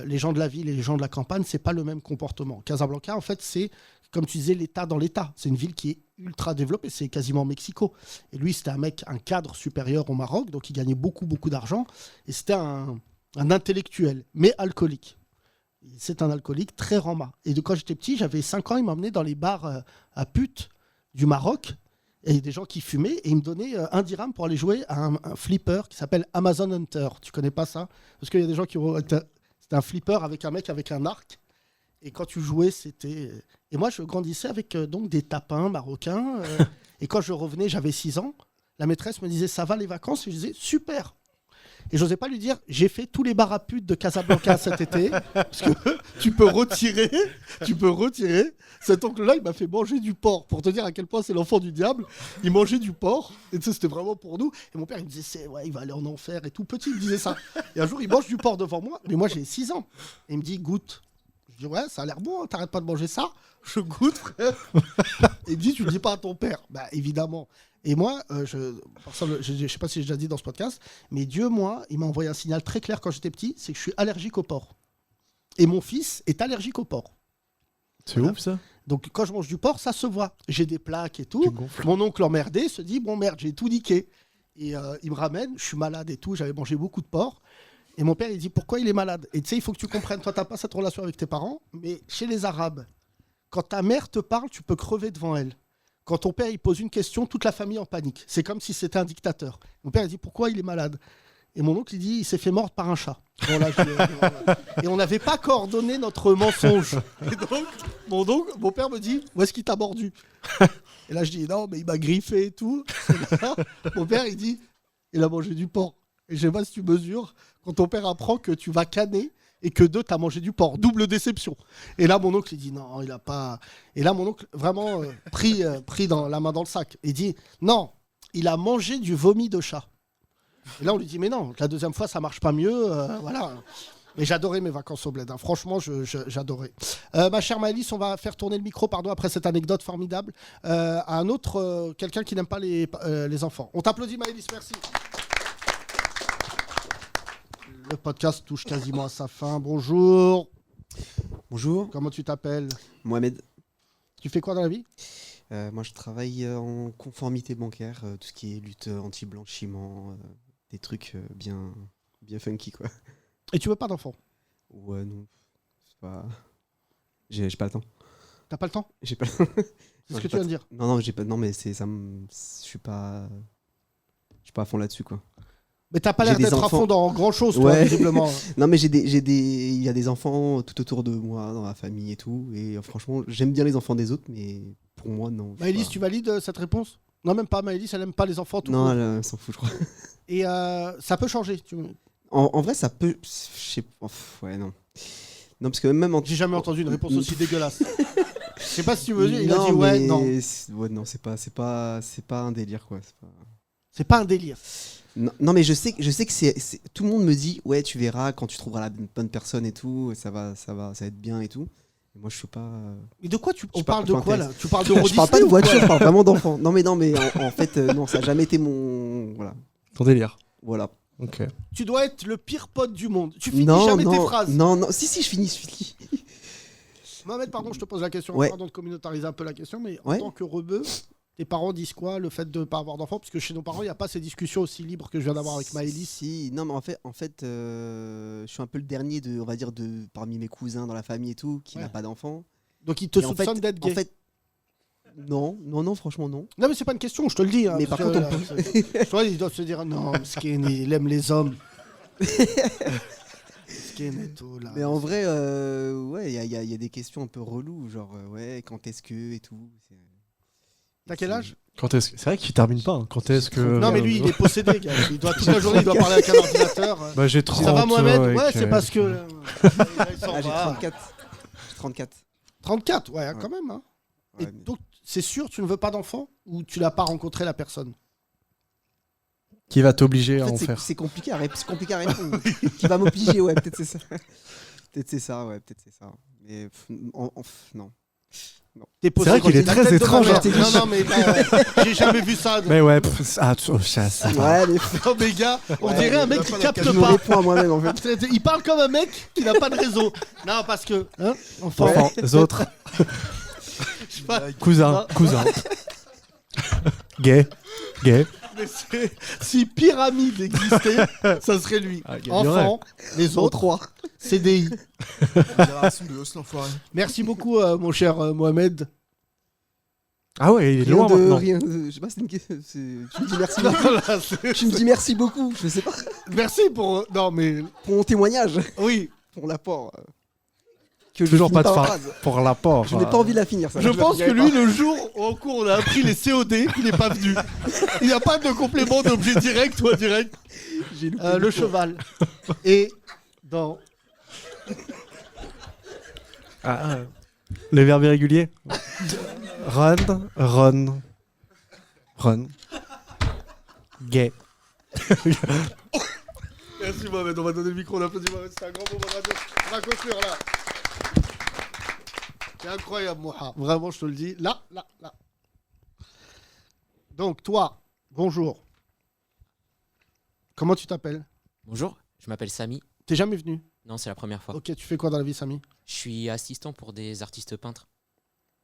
les gens de la ville et les gens de la campagne, c'est pas le même comportement. Casablanca, en fait, c'est, comme tu disais, l'État dans l'État. C'est une ville qui est ultra développée, c'est quasiment Mexico. Et lui, c'était un cadre supérieur au Maroc, donc il gagnait beaucoup d'argent. Et c'était un intellectuel, mais alcoolique. C'est un alcoolique très rama. Et quand j'étais petit, j'avais 5 ans, il m'emmenait dans les bars à putes du Maroc. Et il y a des gens qui fumaient et ils me donnaient 1 dirham pour aller jouer à un flipper qui s'appelle Amazon Hunter. Tu connais pas ça? Parce qu'il y a des gens qui ont... C'était un flipper avec un mec avec un arc. Et quand tu jouais, c'était... Et moi, je grandissais avec donc des tapins marocains. Et quand je revenais, j'avais 6 ans. La maîtresse me disait, ça va les vacances? Et je disais, super. Et j'osais pas lui dire, j'ai fait tous les bars à putes de Casablanca cet été. Parce que tu peux retirer. Cet oncle-là, il m'a fait manger du porc. Pour te dire à quel point c'est l'enfant du diable. Il mangeait du porc. Et tu sais, c'était vraiment pour nous. Et mon père, il me disait, il va aller en enfer. Et tout petit, il me disait ça. Et un jour, il mange du porc devant moi. Mais moi, j'ai 6 ans. Et il me dit, goûte. Je dis, ouais, ça a l'air bon. T'arrêtes pas de manger ça? Je goûte, frère. Et il me dit, tu le dis pas à ton père. Bah, évidemment. Et moi, je sais pas si j'ai déjà dit dans ce podcast, mais Dieu, moi, il m'a envoyé un signal très clair quand j'étais petit, c'est que je suis allergique au porc. Et mon fils est allergique au porc. C'est ouf, ça. Donc, quand je mange du porc, ça se voit. J'ai des plaques et tout. Mon oncle emmerdé se dit, bon merde, j'ai tout niqué. Et il me ramène, je suis malade et tout, j'avais mangé beaucoup de porc. Et mon père, il dit, pourquoi il est malade? Et tu sais, il faut que tu comprennes, toi, t'as pas cette relation avec tes parents, mais chez les Arabes, quand ta mère te parle, tu peux crever devant elle. Quand ton père il pose une question, toute la famille en panique. C'est comme si c'était un dictateur. Mon père il dit pourquoi il est malade. Et mon oncle il dit il s'est fait mordre par un chat. Bon, là, et on n'avait pas coordonné notre mensonge. Et donc mon père me dit où est-ce qu'il t'a mordu? Et là je dis non mais il m'a griffé et tout. Et là, mon père il dit il a mangé du porc. Et je sais pas si tu mesures quand ton père apprend que tu vas canner. Et que 2, t'as mangé du porc. Double déception. Et là, mon oncle, il dit non, il a pas. Et là, mon oncle, vraiment pris dans la main dans le sac. Il dit non, il a mangé du vomi de chat. Et là, on lui dit mais non, la deuxième fois, ça marche pas mieux. Voilà. Mais j'adorais mes vacances au bled. Hein. Franchement, j'adorais. Ma chère Maëlys, on va faire tourner le micro, après cette anecdote formidable, à un autre, quelqu'un qui n'aime pas les enfants. On t'applaudit, Maëlys, merci. Le podcast touche quasiment à sa fin. Bonjour. Bonjour. Comment tu t'appelles? Mohamed. Tu fais quoi dans la vie? Moi, je travaille en conformité bancaire, tout ce qui est lutte anti-blanchiment, des trucs bien funky, quoi. Et tu veux pas d'enfant? Ouais, non. C'est pas... J'ai pas le temps. T'as pas le temps? J'ai pas. C'est ce que tu viens de dire. Non, j'ai pas. Non, mais c'est ça. Je suis pas à fond là-dessus, quoi. Mais t'as pas l'air J'ai des d'être à enfants. fond dans grand chose, toi, Ouais. visiblement. Non, mais il y a des enfants tout autour de moi, dans la famille et tout. Et franchement, j'aime bien les enfants des autres, mais pour moi, non. je suis Maëlys, pas- tu valides cette réponse? Non, même pas. Maëlys, elle aime pas les enfants tout Non, court. elle s'en fout, je crois. Et ça peut changer. En vrai, ça peut. Je sais pas. Ouais, non. Non, parce que même en. J'ai jamais entendu une réponse aussi dégueulasse. Je sais pas si tu veux dire. Il a Non, dit ouais, mais non. ouais, non, c'est pas un délire, quoi. C'est pas un délire. Non, mais je sais que tout le monde me dit ouais, tu verras quand tu trouveras la bonne personne et tout, ça va être bien et tout. Et moi, je suis pas. Mais de quoi on je suis pas- parle de je quoi là? m'intéresse. Tu parles de Je parle pas de voiture, je parle vraiment d'enfants. Non, mais en fait, non, ça a jamais été mon. Voilà. Ton délire. Voilà. Ok. Tu dois être le pire pote du monde. Tu finis Non, jamais tes non, phrases. non, si, je finis. Mohamed, pardon, je te pose la question. Ouais. Pardon de communautariser un peu la question, mais en Ouais. tant que rebeu, tes parents disent quoi, le fait de ne pas avoir d'enfants? Parce que chez nos parents, il n'y a pas ces discussions aussi libres que je viens d'avoir avec Maëlys. Si, non, mais en fait, je suis un peu le dernier on va dire, parmi mes cousins dans la famille et tout, qui n'a pas d'enfants. Donc ils te Et en soupçonnent fait- d'être gay. En fait, non, franchement, non. Non, mais c'est pas une question, je te le dis. hein, Mais parce par que, contre, on peut- tu vois, ils doivent se dire non, Mskin, il aime les hommes. Mskin et tout, là. Mais en vrai, ouais, il y a des questions un peu reloues, genre, ouais, quand est-ce que et tout. T'as quel âge? Quand est-ce que... C'est vrai qu'il termine pas. hein. Quand est-ce que. Non, mais lui, il est possédé, gars. Il doit, toute la journée, il doit parler avec un ordinateur. Bah, j'ai Ça va, 30, Mohamed? ouais, Ouais, ok. c'est parce que. il s'en Ah, j'ai va. 34. J'ai 34. 34, ouais, quand même. Hein. Et donc, c'est sûr, tu ne veux pas d'enfant? Ou tu n'as pas rencontré la personne? Qui va t'obliger à En en fait, faire. c'est compliqué à répondre. Qui va m'obliger, ouais, peut-être c'est ça. Peut-être c'est ça, ouais, peut-être c'est ça. Mais non. T'es C'est vrai qu'il est très étrange. hein. Non, non, mais j'ai jamais vu ça. Mais ouais, ça va. Ouais, mais. Non, mais gars, on Ouais, dirait un mais mec qui je capte me pas. réponds à moi-même, en fait. Il parle comme un mec qui n'a pas de réseau. Non, parce que. Hein, enfant. Enfants, autres. Je sais pas. Cousin. Gay. Mais si Pyramide existait, ça serait lui. Ah, il y aurait. Enfant, les autres, 3. CDI. Génération de Os l'enfoiré. Merci beaucoup, mon cher Mohamed. Ah ouais, il est loin maintenant. Je sais pas, c'est une question. Tu me dis merci Non, beaucoup. là, c'est- Tu me dis merci beaucoup, je sais pas. Merci pour. Non, mais. Pour mon témoignage. Oui. Pour l'apport. Que je Toujours finis pas de ma fin phrase. pour l'apport. Je n'ai pas envie de la finir, ça. Je la pense que finirai lui, pas. le jour où en cours on a appris les COD, il n'est pas venu. Il n'y a pas de complément d'objet direct ou indirect. J'ai loupé Le cheval. Et dans. Les verbes irréguliers. Run. Gay. Merci Mohamed, on va donner le micro, on applaudit Mohamed, c'est un grand moment de radio. On va conclure là. C'est incroyable, Moha. Vraiment, je te le dis. Là. Donc, toi, bonjour. Comment tu t'appelles? Bonjour, je m'appelle Samy. T'es jamais venu? Non, c'est la première fois. Ok, tu fais quoi dans la vie, Samy? Je suis assistant pour des artistes peintres.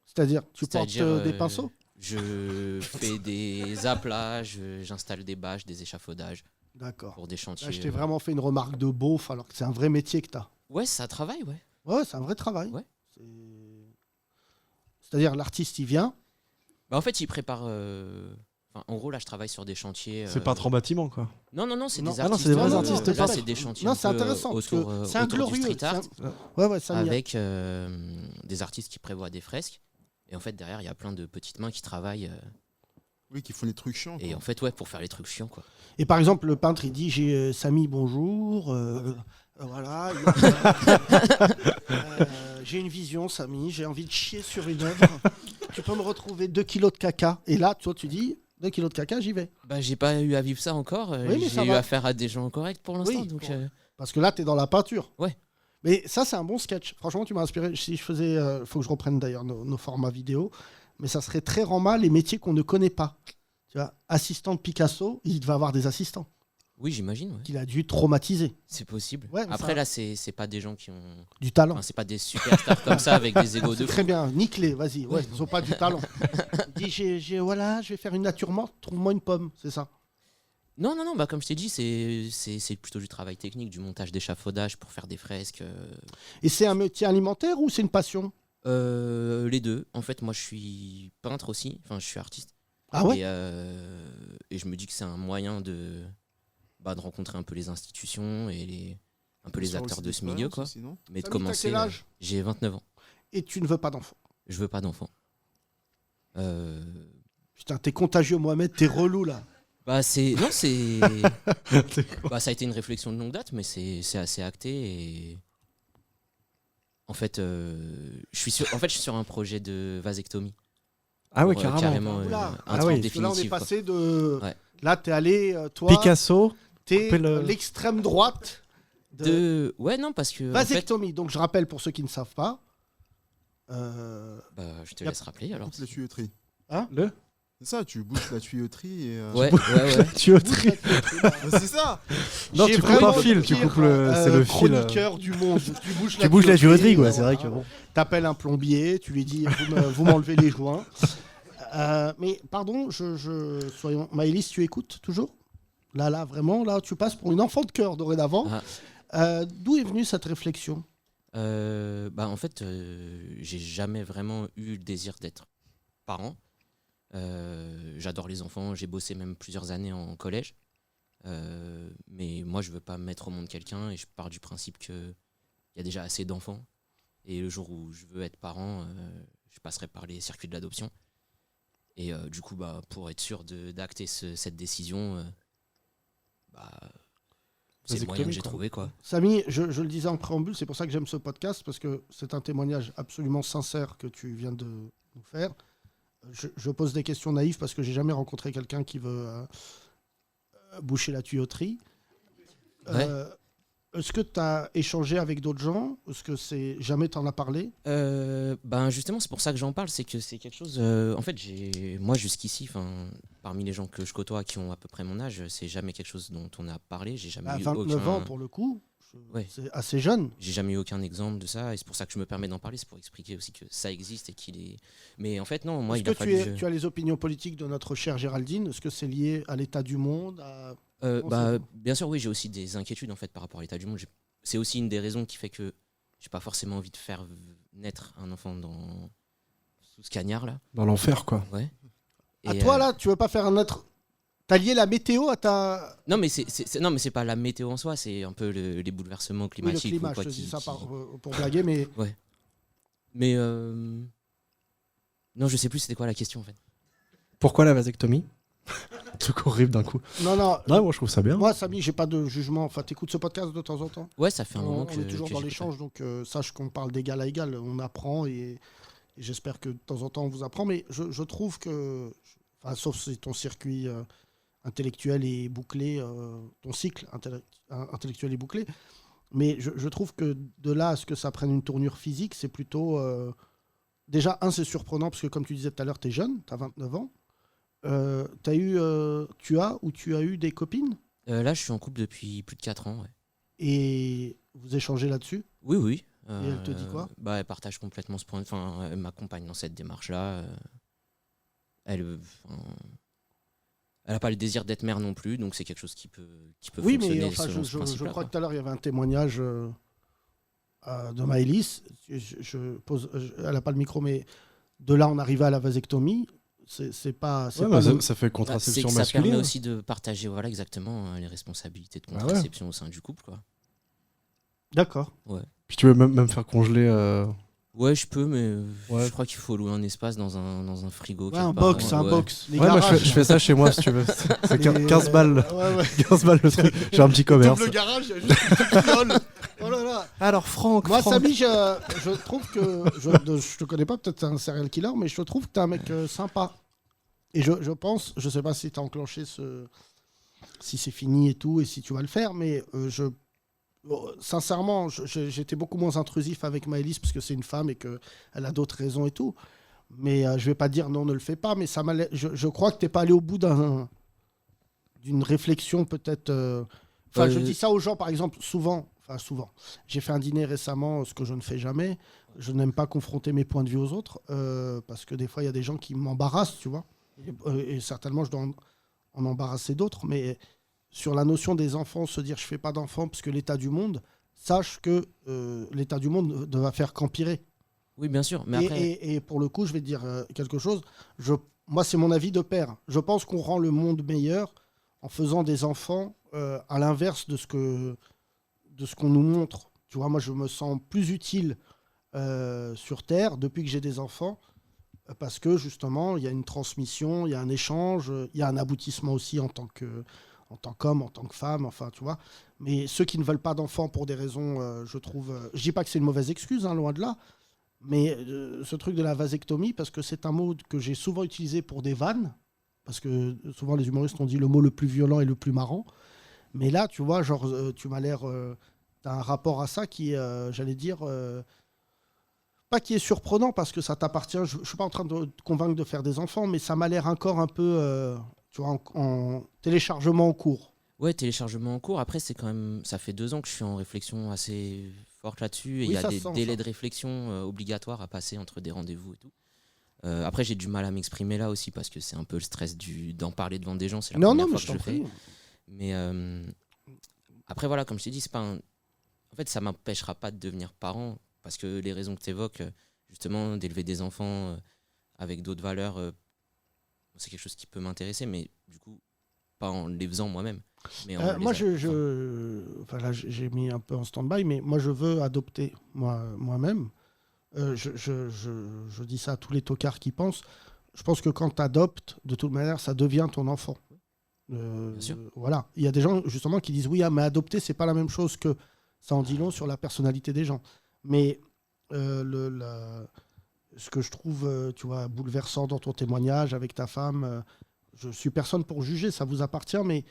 C'est-à-dire, tu portes C'est-à-dire, des pinceaux? Je fais des aplats, j'installe des bâches, des échafaudages. D'accord. Pour des chantiers. Là, je t'ai vraiment fait une remarque de beauf, alors que c'est un vrai métier que t'as. Ouais, ça travaille, ouais. Ouais, c'est un vrai travail. Ouais. C'est-à-dire, l'artiste, il vient. Bah, en fait, il prépare. Enfin, en gros, là, je travaille sur des chantiers. C'est peintre en bâtiment, quoi. Non, c'est des Ah non, artistes. c'est des vrais artistes Là, peintres. c'est des chantiers. Non, un c'est peu, intéressant, parce que Autour, c'est un autour du glorieux, street c'est art. Ouais, ça m'y a. Avec des artistes qui prévoient des fresques. Et en fait, derrière, il y a plein de petites mains qui travaillent. Oui, qui font les trucs chiants. Et en fait, ouais, pour faire les trucs chiants, quoi. Et par exemple, le peintre, il dit j'ai Samy, bonjour. Voilà. J'ai une vision, Samy. J'ai envie de chier sur une œuvre. Tu peux me retrouver 2 kilos de caca. Et là, toi, tu dis 2 kilos de caca, j'y vais. Bah, j'ai pas eu à vivre ça encore. Oui, mais ça j'ai eu va. affaire à des gens corrects pour l'instant. Oui, donc, Parce que là, tu es dans la peinture. Ouais. Mais ça, c'est un bon sketch. Franchement, tu m'as inspiré. Si je faisais. Faut que je reprenne d'ailleurs nos formats vidéo. Mais ça serait très rama les métiers qu'on ne connaît pas. Tu vois, assistant de Picasso, il devait avoir des assistants. Oui, j'imagine. Ouais. Qu'il a dû traumatiser. C'est possible. Ouais, mais Après, ça- là, c'est pas des gens qui ont. Du talent. Enfin, c'est pas des superstars comme ça avec des égos de. C'est fou. très bien, nique-les, vas-y. Ouais, ils n'ont pas du talent. Il dit voilà, je vais faire une nature morte, trouve-moi une pomme, c'est ça. Non, bah, comme je t'ai dit, c'est plutôt du travail technique, du montage d'échafaudage pour faire des fresques. Et c'est un métier alimentaire ou c'est une passion? Les deux. En fait, moi, je suis peintre aussi. Enfin, je suis artiste. Ah ouais. Et je me dis que c'est un moyen de rencontrer un peu les institutions et un peu les acteurs de ce milieu, quoi. Aussi, non Mais de Samy, t'as commencer. quel âge J'ai 29 ans. Et tu ne veux pas d'enfant. Je veux pas d'enfant. Putain, t'es contagieux, Mohamed, t'es relou là. Bah c'est non c'est bah ça a été une réflexion de longue date, mais c'est assez acté et en fait je suis sur un projet de vasectomie. Ah ouais, Pour, carrément. un Oula. truc Parce que là, on est définitif. quoi. passé de. Ouais. Là, t'es allé, toi. Picasso. T'es couper le- l'extrême droite Ouais non parce que en fait, vasectomie. Donc, je rappelle pour ceux qui ne savent pas. je te laisse rappeler alors. La tuyauterie. Hein C'est ça, tu bouches la tuyauterie et. Ouais. La tuyauterie. C'est ça. Non, J'ai tu coupes un vraiment fil, le tu pire, coupes le. C'est le fil. chroniqueur du monde. Tu bouches Tu bouges la tuyauterie, quoi. C'est vrai que bon. T'appelles un plombier, tu lui dis vous m'enlevez les joints. Mais pardon, soyons. Maëlys, tu écoutes toujours ? Là, vraiment, là, tu passes pour une enfant de cœur dorénavant. D'où est venue cette réflexion ? En fait, j'ai jamais vraiment eu le désir d'être parent. J'adore les enfants, j'ai bossé même plusieurs années en collège. Mais moi, je veux pas mettre au monde quelqu'un et je pars du principe qu'il y a déjà assez d'enfants. Et le jour où je veux être parent, je passerai par les circuits de l'adoption. Et du coup, pour être sûr d'acter cette décision, c'est le moyen que j'ai trouvé, quoi. Samy, je le disais en préambule, c'est pour ça que j'aime ce podcast, parce que c'est un témoignage absolument sincère que tu viens de nous faire. Je pose des questions naïves parce que j'ai jamais rencontré quelqu'un qui veut boucher la tuyauterie. Ouais. Est-ce que tu as échangé avec d'autres gens ? Est-ce que jamais t'en as parlé ? Justement, c'est pour ça que j'en parle, c'est que c'est quelque chose. En fait, moi jusqu'ici, parmi les gens que je côtoie qui ont à peu près mon âge, c'est jamais quelque chose dont on a parlé. J'ai jamais eu 29 ans pour le coup, Ouais. c'est assez jeune. J'ai jamais eu aucun exemple de ça, et c'est pour ça que je me permets d'en parler, c'est pour expliquer aussi que ça existe et qu'il est. Mais en fait, non, moi, Est-ce il a que fallu. tu as les opinions politiques de notre chère Géraldine ? Est-ce que c'est lié à l'état du monde Bien sûr, oui, j'ai aussi des inquiétudes en fait par rapport à l'état du monde. C'est aussi une des raisons qui fait que j'ai pas forcément envie de faire naître un enfant sous ce cagnard là. Dans l'enfer, quoi. Ouais. À toi là, tu veux pas faire naître. T'as lié la météo à ta. Non, mais c'est pas la météo en soi, c'est un peu les bouleversements Oui, climatiques. le climat, ou quoi je te dis ça qui- pour blaguer, mais. Ouais. Mais non, je sais plus c'était quoi la question en fait. Pourquoi la vasectomie? Truc horrible d'un coup. Non, moi je trouve ça bien. Moi, Samy, j'ai pas de jugement. Enfin, t'écoutes ce podcast de temps en temps ? Ouais, ça fait un moment On que est toujours que dans j'écoute, l'échange, donc sache qu'on parle d'égal à égal. On apprend et j'espère que de temps en temps on vous apprend. Mais je trouve que, sauf si ton circuit intellectuel est bouclé, ton cycle intellectuel est bouclé. Mais je trouve que de là à ce que ça prenne une tournure physique, c'est plutôt. Déjà, c'est surprenant parce que, comme tu disais tout à l'heure, t'es jeune, t'as 29 ans. Tu as eu des copines ? Là, je suis en couple depuis plus de 4 ans. Ouais. Et vous échangez là-dessus ? Oui. Et elle te dit quoi ? Elle partage complètement ce point. Enfin, elle m'accompagne dans cette démarche-là. Elle n'a pas le désir d'être mère non plus, donc c'est quelque chose qui peut oui, fonctionner. mais enfin, selon ce je principe-là, crois quoi. que tout à l'heure, il y avait un témoignage de Maëlys. Elle n'a pas le micro, mais de là, on arrivait à la vasectomie. C'est pas. Ouais, pas ça fait contraception C'est que ça permet masculine. aussi de partager, voilà, exactement, les responsabilités de Ah ouais. contraception au sein du couple, quoi. D'accord. Ouais. Puis tu veux même faire congeler. Ouais, je peux, mais Ouais. je crois qu'il faut louer un espace dans un frigo. Ouais, un quelque part, box, ouais. un box. Les Ouais, moi garages. je fais ça chez moi si tu veux. C'est Les- 15 balles. Ouais. 15 balles le truc. J'ai un petit commerce. Le garage, il y a juste une petite fiole. Oh là là. Alors Franck. Moi, Samy, je trouve que. Je te connais pas, peut-être t'es un serial killer, mais je trouve que t'es un mec sympa. Et je pense, je sais pas si t'as enclenché si c'est fini et tout, et si tu vas le faire, mais sincèrement, j'étais beaucoup moins intrusif avec Maëlys parce que c'est une femme et qu'elle a d'autres raisons et tout. Mais je vais pas dire non, ne le fais pas, mais je crois que t'es pas allé au bout d'une réflexion peut-être. Je dis ça aux gens, par exemple, souvent. J'ai fait un dîner récemment, ce que je ne fais jamais. Je n'aime pas confronter mes points de vue aux autres parce que des fois, il y a des gens qui m'embarrassent, tu vois. Et certainement, je dois en embarrasser d'autres. Mais sur la notion des enfants, se dire je fais pas d'enfants parce que l'état du monde, sache que l'état du monde ne va faire qu'empirer. Oui, bien sûr. Mais après... et pour le coup, je vais te dire quelque chose. Moi, c'est mon avis de père. Je pense qu'on rend le monde meilleur en faisant des enfants à l'inverse de ce qu'on nous montre. Tu vois, moi, je me sens plus utile sur Terre depuis que j'ai des enfants parce que justement, il y a une transmission, il y a un échange, il y a un aboutissement aussi en tant qu'homme, en tant que femme, enfin, tu vois. Mais ceux qui ne veulent pas d'enfants pour des raisons, je trouve... je dis pas que c'est une mauvaise excuse, hein, loin de là, mais ce truc de la vasectomie, parce que c'est un mot que j'ai souvent utilisé pour des vannes, parce que souvent les humoristes ont dit le mot le plus violent et le plus marrant. Mais là, tu vois, genre, tu m'as l'air... t'as un rapport à ça qui est, j'allais dire... pas qui est surprenant, parce que ça t'appartient. Je ne suis pas en train de te convaincre de faire des enfants, mais ça m'a l'air encore un peu... tu vois, en téléchargement en cours. Ouais, téléchargement en cours. Après, c'est quand même, ça fait 2 ans que je suis en réflexion assez forte là-dessus. Et il y a des délais de réflexion obligatoires à passer entre des rendez-vous et tout. Après, j'ai du mal à m'exprimer là aussi parce que c'est un peu le stress d'en parler devant des gens. C'est la première fois que je le fais. Mais après, voilà, comme je t'ai dit, c'est pas en fait, ça m'empêchera pas de devenir parent parce que les raisons que tu évoques, justement, d'élever des enfants avec d'autres valeurs, c'est quelque chose qui peut m'intéresser, mais du coup, pas en les faisant moi-même. Mais moi, enfin, là, j'ai mis un peu en stand-by, mais moi, je veux adopter moi-même. Je dis ça à tous les tocards qui pensent. Je pense que quand tu adoptes, de toute manière, ça devient ton enfant. Bien sûr. Voilà. Il y a des gens, justement, qui disent oui, mais adopter, c'est pas la même chose que... Ça en dit long sur la personnalité des gens. Mais ce que je trouve, tu vois, bouleversant dans ton témoignage avec ta femme, je suis personne pour juger, ça vous appartient, mais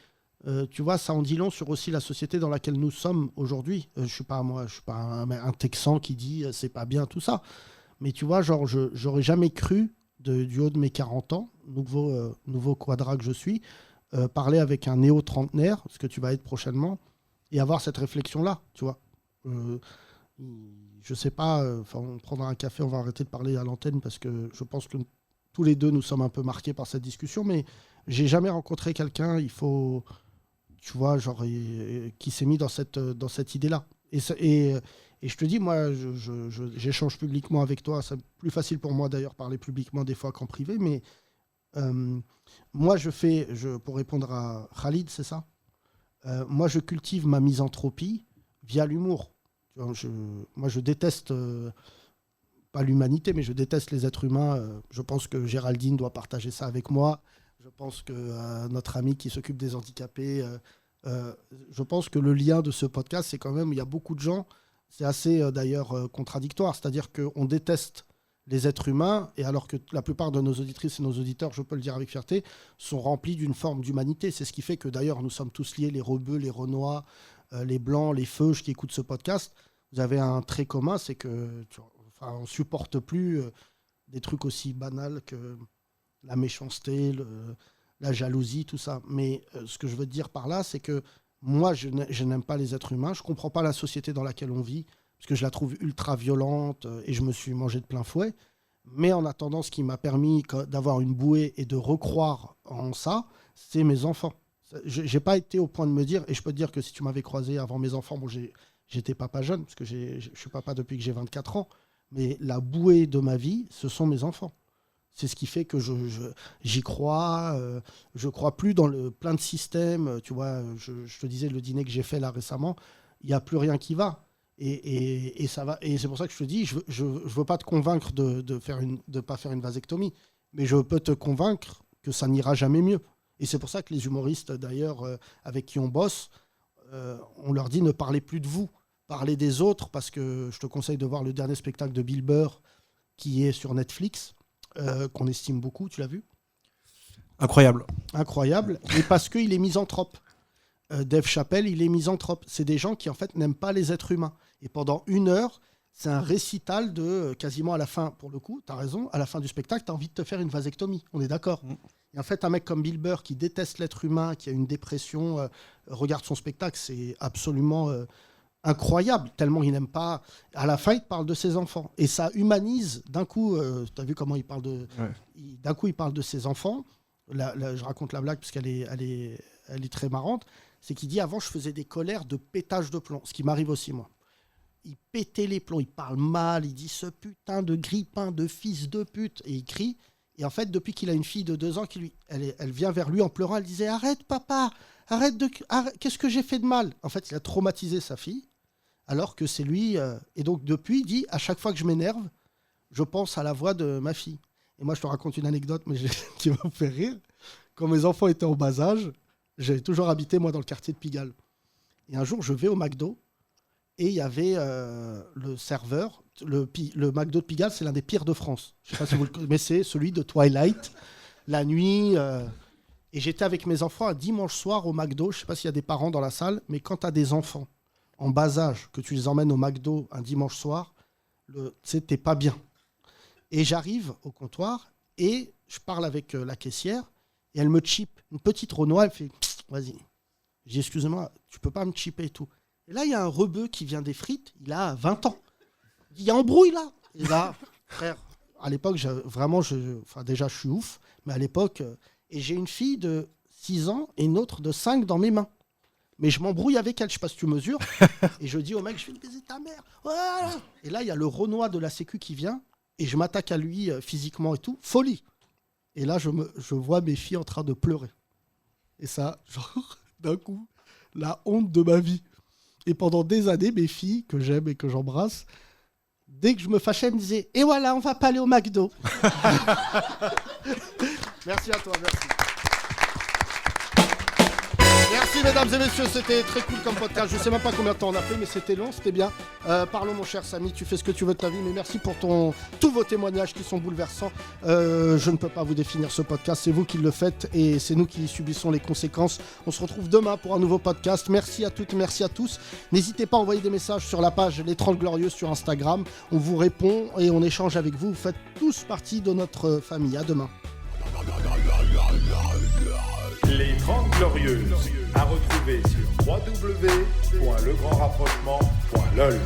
tu vois, ça en dit long sur aussi la société dans laquelle nous sommes aujourd'hui. Je suis pas un Texan qui dit c'est pas bien tout ça, mais tu vois, genre, j'aurais jamais cru du haut de mes 40 ans, nouveau quadra que je suis, parler avec un néo-trentenaire, ce que tu vas être prochainement, et avoir cette réflexion-là, tu vois. Je sais pas, on prendra un café, on va arrêter de parler à l'antenne parce que je pense que tous les deux, nous sommes un peu marqués par cette discussion, mais j'ai jamais rencontré quelqu'un, tu vois, genre, qui s'est mis dans cette idée-là. Et je te dis, moi, j'échange publiquement avec toi, c'est plus facile pour moi d'ailleurs parler publiquement des fois qu'en privé, mais moi, pour répondre à Khalid, c'est ça ? Moi, je cultive ma misanthropie via l'humour. Moi, je déteste, pas l'humanité, mais je déteste les êtres humains. Je pense que Géraldine doit partager ça avec moi. Je pense que notre ami qui s'occupe des handicapés, je pense que le lien de ce podcast, c'est quand même, il y a beaucoup de gens, c'est assez d'ailleurs contradictoire. C'est-à-dire qu'on déteste les êtres humains, et alors que la plupart de nos auditrices et nos auditeurs, je peux le dire avec fierté, sont remplis d'une forme d'humanité. C'est ce qui fait que d'ailleurs nous sommes tous liés, les rebeux, les renois, les blancs, les feuges qui écoutent ce podcast. Vous avez un trait commun, c'est que on ne supporte plus des trucs aussi banals que la méchanceté, la jalousie, tout ça. Mais ce que je veux te dire par là, c'est que moi, je n'aime pas les êtres humains. Je ne comprends pas la société dans laquelle on vit, parce que je la trouve ultra violente et je me suis mangé de plein fouet. Mais en attendant, ce qui m'a permis d'avoir une bouée et de recroire en ça, c'est mes enfants. Je n'ai pas été au point de me dire, et je peux te dire que si tu m'avais croisé avant mes enfants, bon, j'étais papa jeune, parce que je suis papa depuis que j'ai 24 ans, mais la bouée de ma vie, ce sont mes enfants. C'est ce qui fait que j'y crois. Je crois plus dans plein de systèmes. Tu vois, je te disais, le dîner que j'ai fait là récemment, il n'y a plus rien qui va. Et ça va. Et c'est pour ça que je te dis, je veux pas te convaincre de pas faire une vasectomie, mais je peux te convaincre que ça n'ira jamais mieux. Et c'est pour ça que les humoristes, d'ailleurs, avec qui on bosse, on leur dit ne parlez plus de vous, parlez des autres, parce que je te conseille de voir le dernier spectacle de Bill Burr qui est sur Netflix, qu'on estime beaucoup. Tu l'as vu ? Incroyable. Incroyable. Et parce qu'il est misanthrope. Dave Chappelle, il est misanthrope. C'est des gens qui, en fait, n'aiment pas les êtres humains. Et pendant 1 heure, c'est un récital de quasiment à la fin, pour le coup, tu as raison, à la fin du spectacle, tu as envie de te faire une vasectomie. On est d'accord ? Et en fait, un mec comme Bill Burr qui déteste l'être humain, qui a une dépression, regarde son spectacle, c'est absolument incroyable, tellement il n'aime pas. À la fin, il te parle de ses enfants. Et ça humanise, d'un coup, tu as vu comment il parle de... Ouais. D'un coup, il parle de ses enfants. Là, je raconte la blague parce qu'elle est très marrante. C'est qu'il dit, avant, je faisais des colères de pétage de plomb, ce qui m'arrive aussi, moi. il pétait les plombs, il parle mal, il dit ce putain de grippin de fils de pute, et il crie. Et en fait, depuis qu'il a une fille de 2 ans, elle vient vers lui en pleurant, elle disait arrête papa, arrête, qu'est-ce que j'ai fait de mal? En fait, il a traumatisé sa fille, alors que c'est lui. Et donc depuis, il dit à chaque fois que je m'énerve, je pense à la voix de ma fille. Et moi, je te raconte une anecdote mais qui va me faire rire. Quand mes enfants étaient en bas âge, j'avais toujours habité, moi, dans le quartier de Pigalle. Et un jour, je vais au McDo et il y avait le serveur. Le McDo de Pigalle, c'est l'un des pires de France. Je ne sais pas si vous le connaissez, celui de Twilight, la nuit. Et j'étais avec mes enfants un dimanche soir au McDo. Je ne sais pas s'il y a des parents dans la salle, mais quand tu as des enfants en bas âge, que tu les emmènes au McDo un dimanche soir, tu sais, t'es pas bien. Et j'arrive au comptoir et je parle avec la caissière et elle me chip. Une petite Renoir, elle fait « Vas-y ». Je dis « Excuse-moi, tu peux pas me chipper et tout ». Et là, il y a un rebeu qui vient des frites, il a 20 ans. Il y a embrouille là. Et là, frère, à l'époque, déjà, je suis ouf, mais à l'époque, et j'ai une fille de 6 ans et une autre de 5 dans mes mains. Mais je m'embrouille avec elle, je sais pas si tu mesures. Et je dis au mec, je vais baiser ta mère. Voilà. Et là, il y a le Renoir de la Sécu qui vient et je m'attaque à lui physiquement et tout. Folie. Et là, je vois mes filles en train de pleurer. Et ça, genre, d'un coup, la honte de ma vie. Et pendant des années, mes filles, que j'aime et que j'embrasse, dès que je me fâchais, elles me disaient « Et voilà, on va pas aller au McDo ». Merci à toi, merci. Merci mesdames et messieurs, c'était très cool comme podcast. Je sais même pas combien de temps on a fait, mais c'était long, c'était bien. Parlons mon cher Samy, tu fais ce que tu veux de ta vie, mais merci pour tous vos témoignages qui sont bouleversants. Je ne peux pas vous définir ce podcast, c'est vous qui le faites et c'est nous qui subissons les conséquences. On se retrouve demain pour un nouveau podcast. Merci à toutes, merci à tous. N'hésitez pas à envoyer des messages sur la page Les 30 Glorieuses sur Instagram. On vous répond et on échange avec vous. Vous faites tous partie de notre famille. À demain. Les 30 Glorieuses, à retrouver sur www.legrandrapprochement.lol.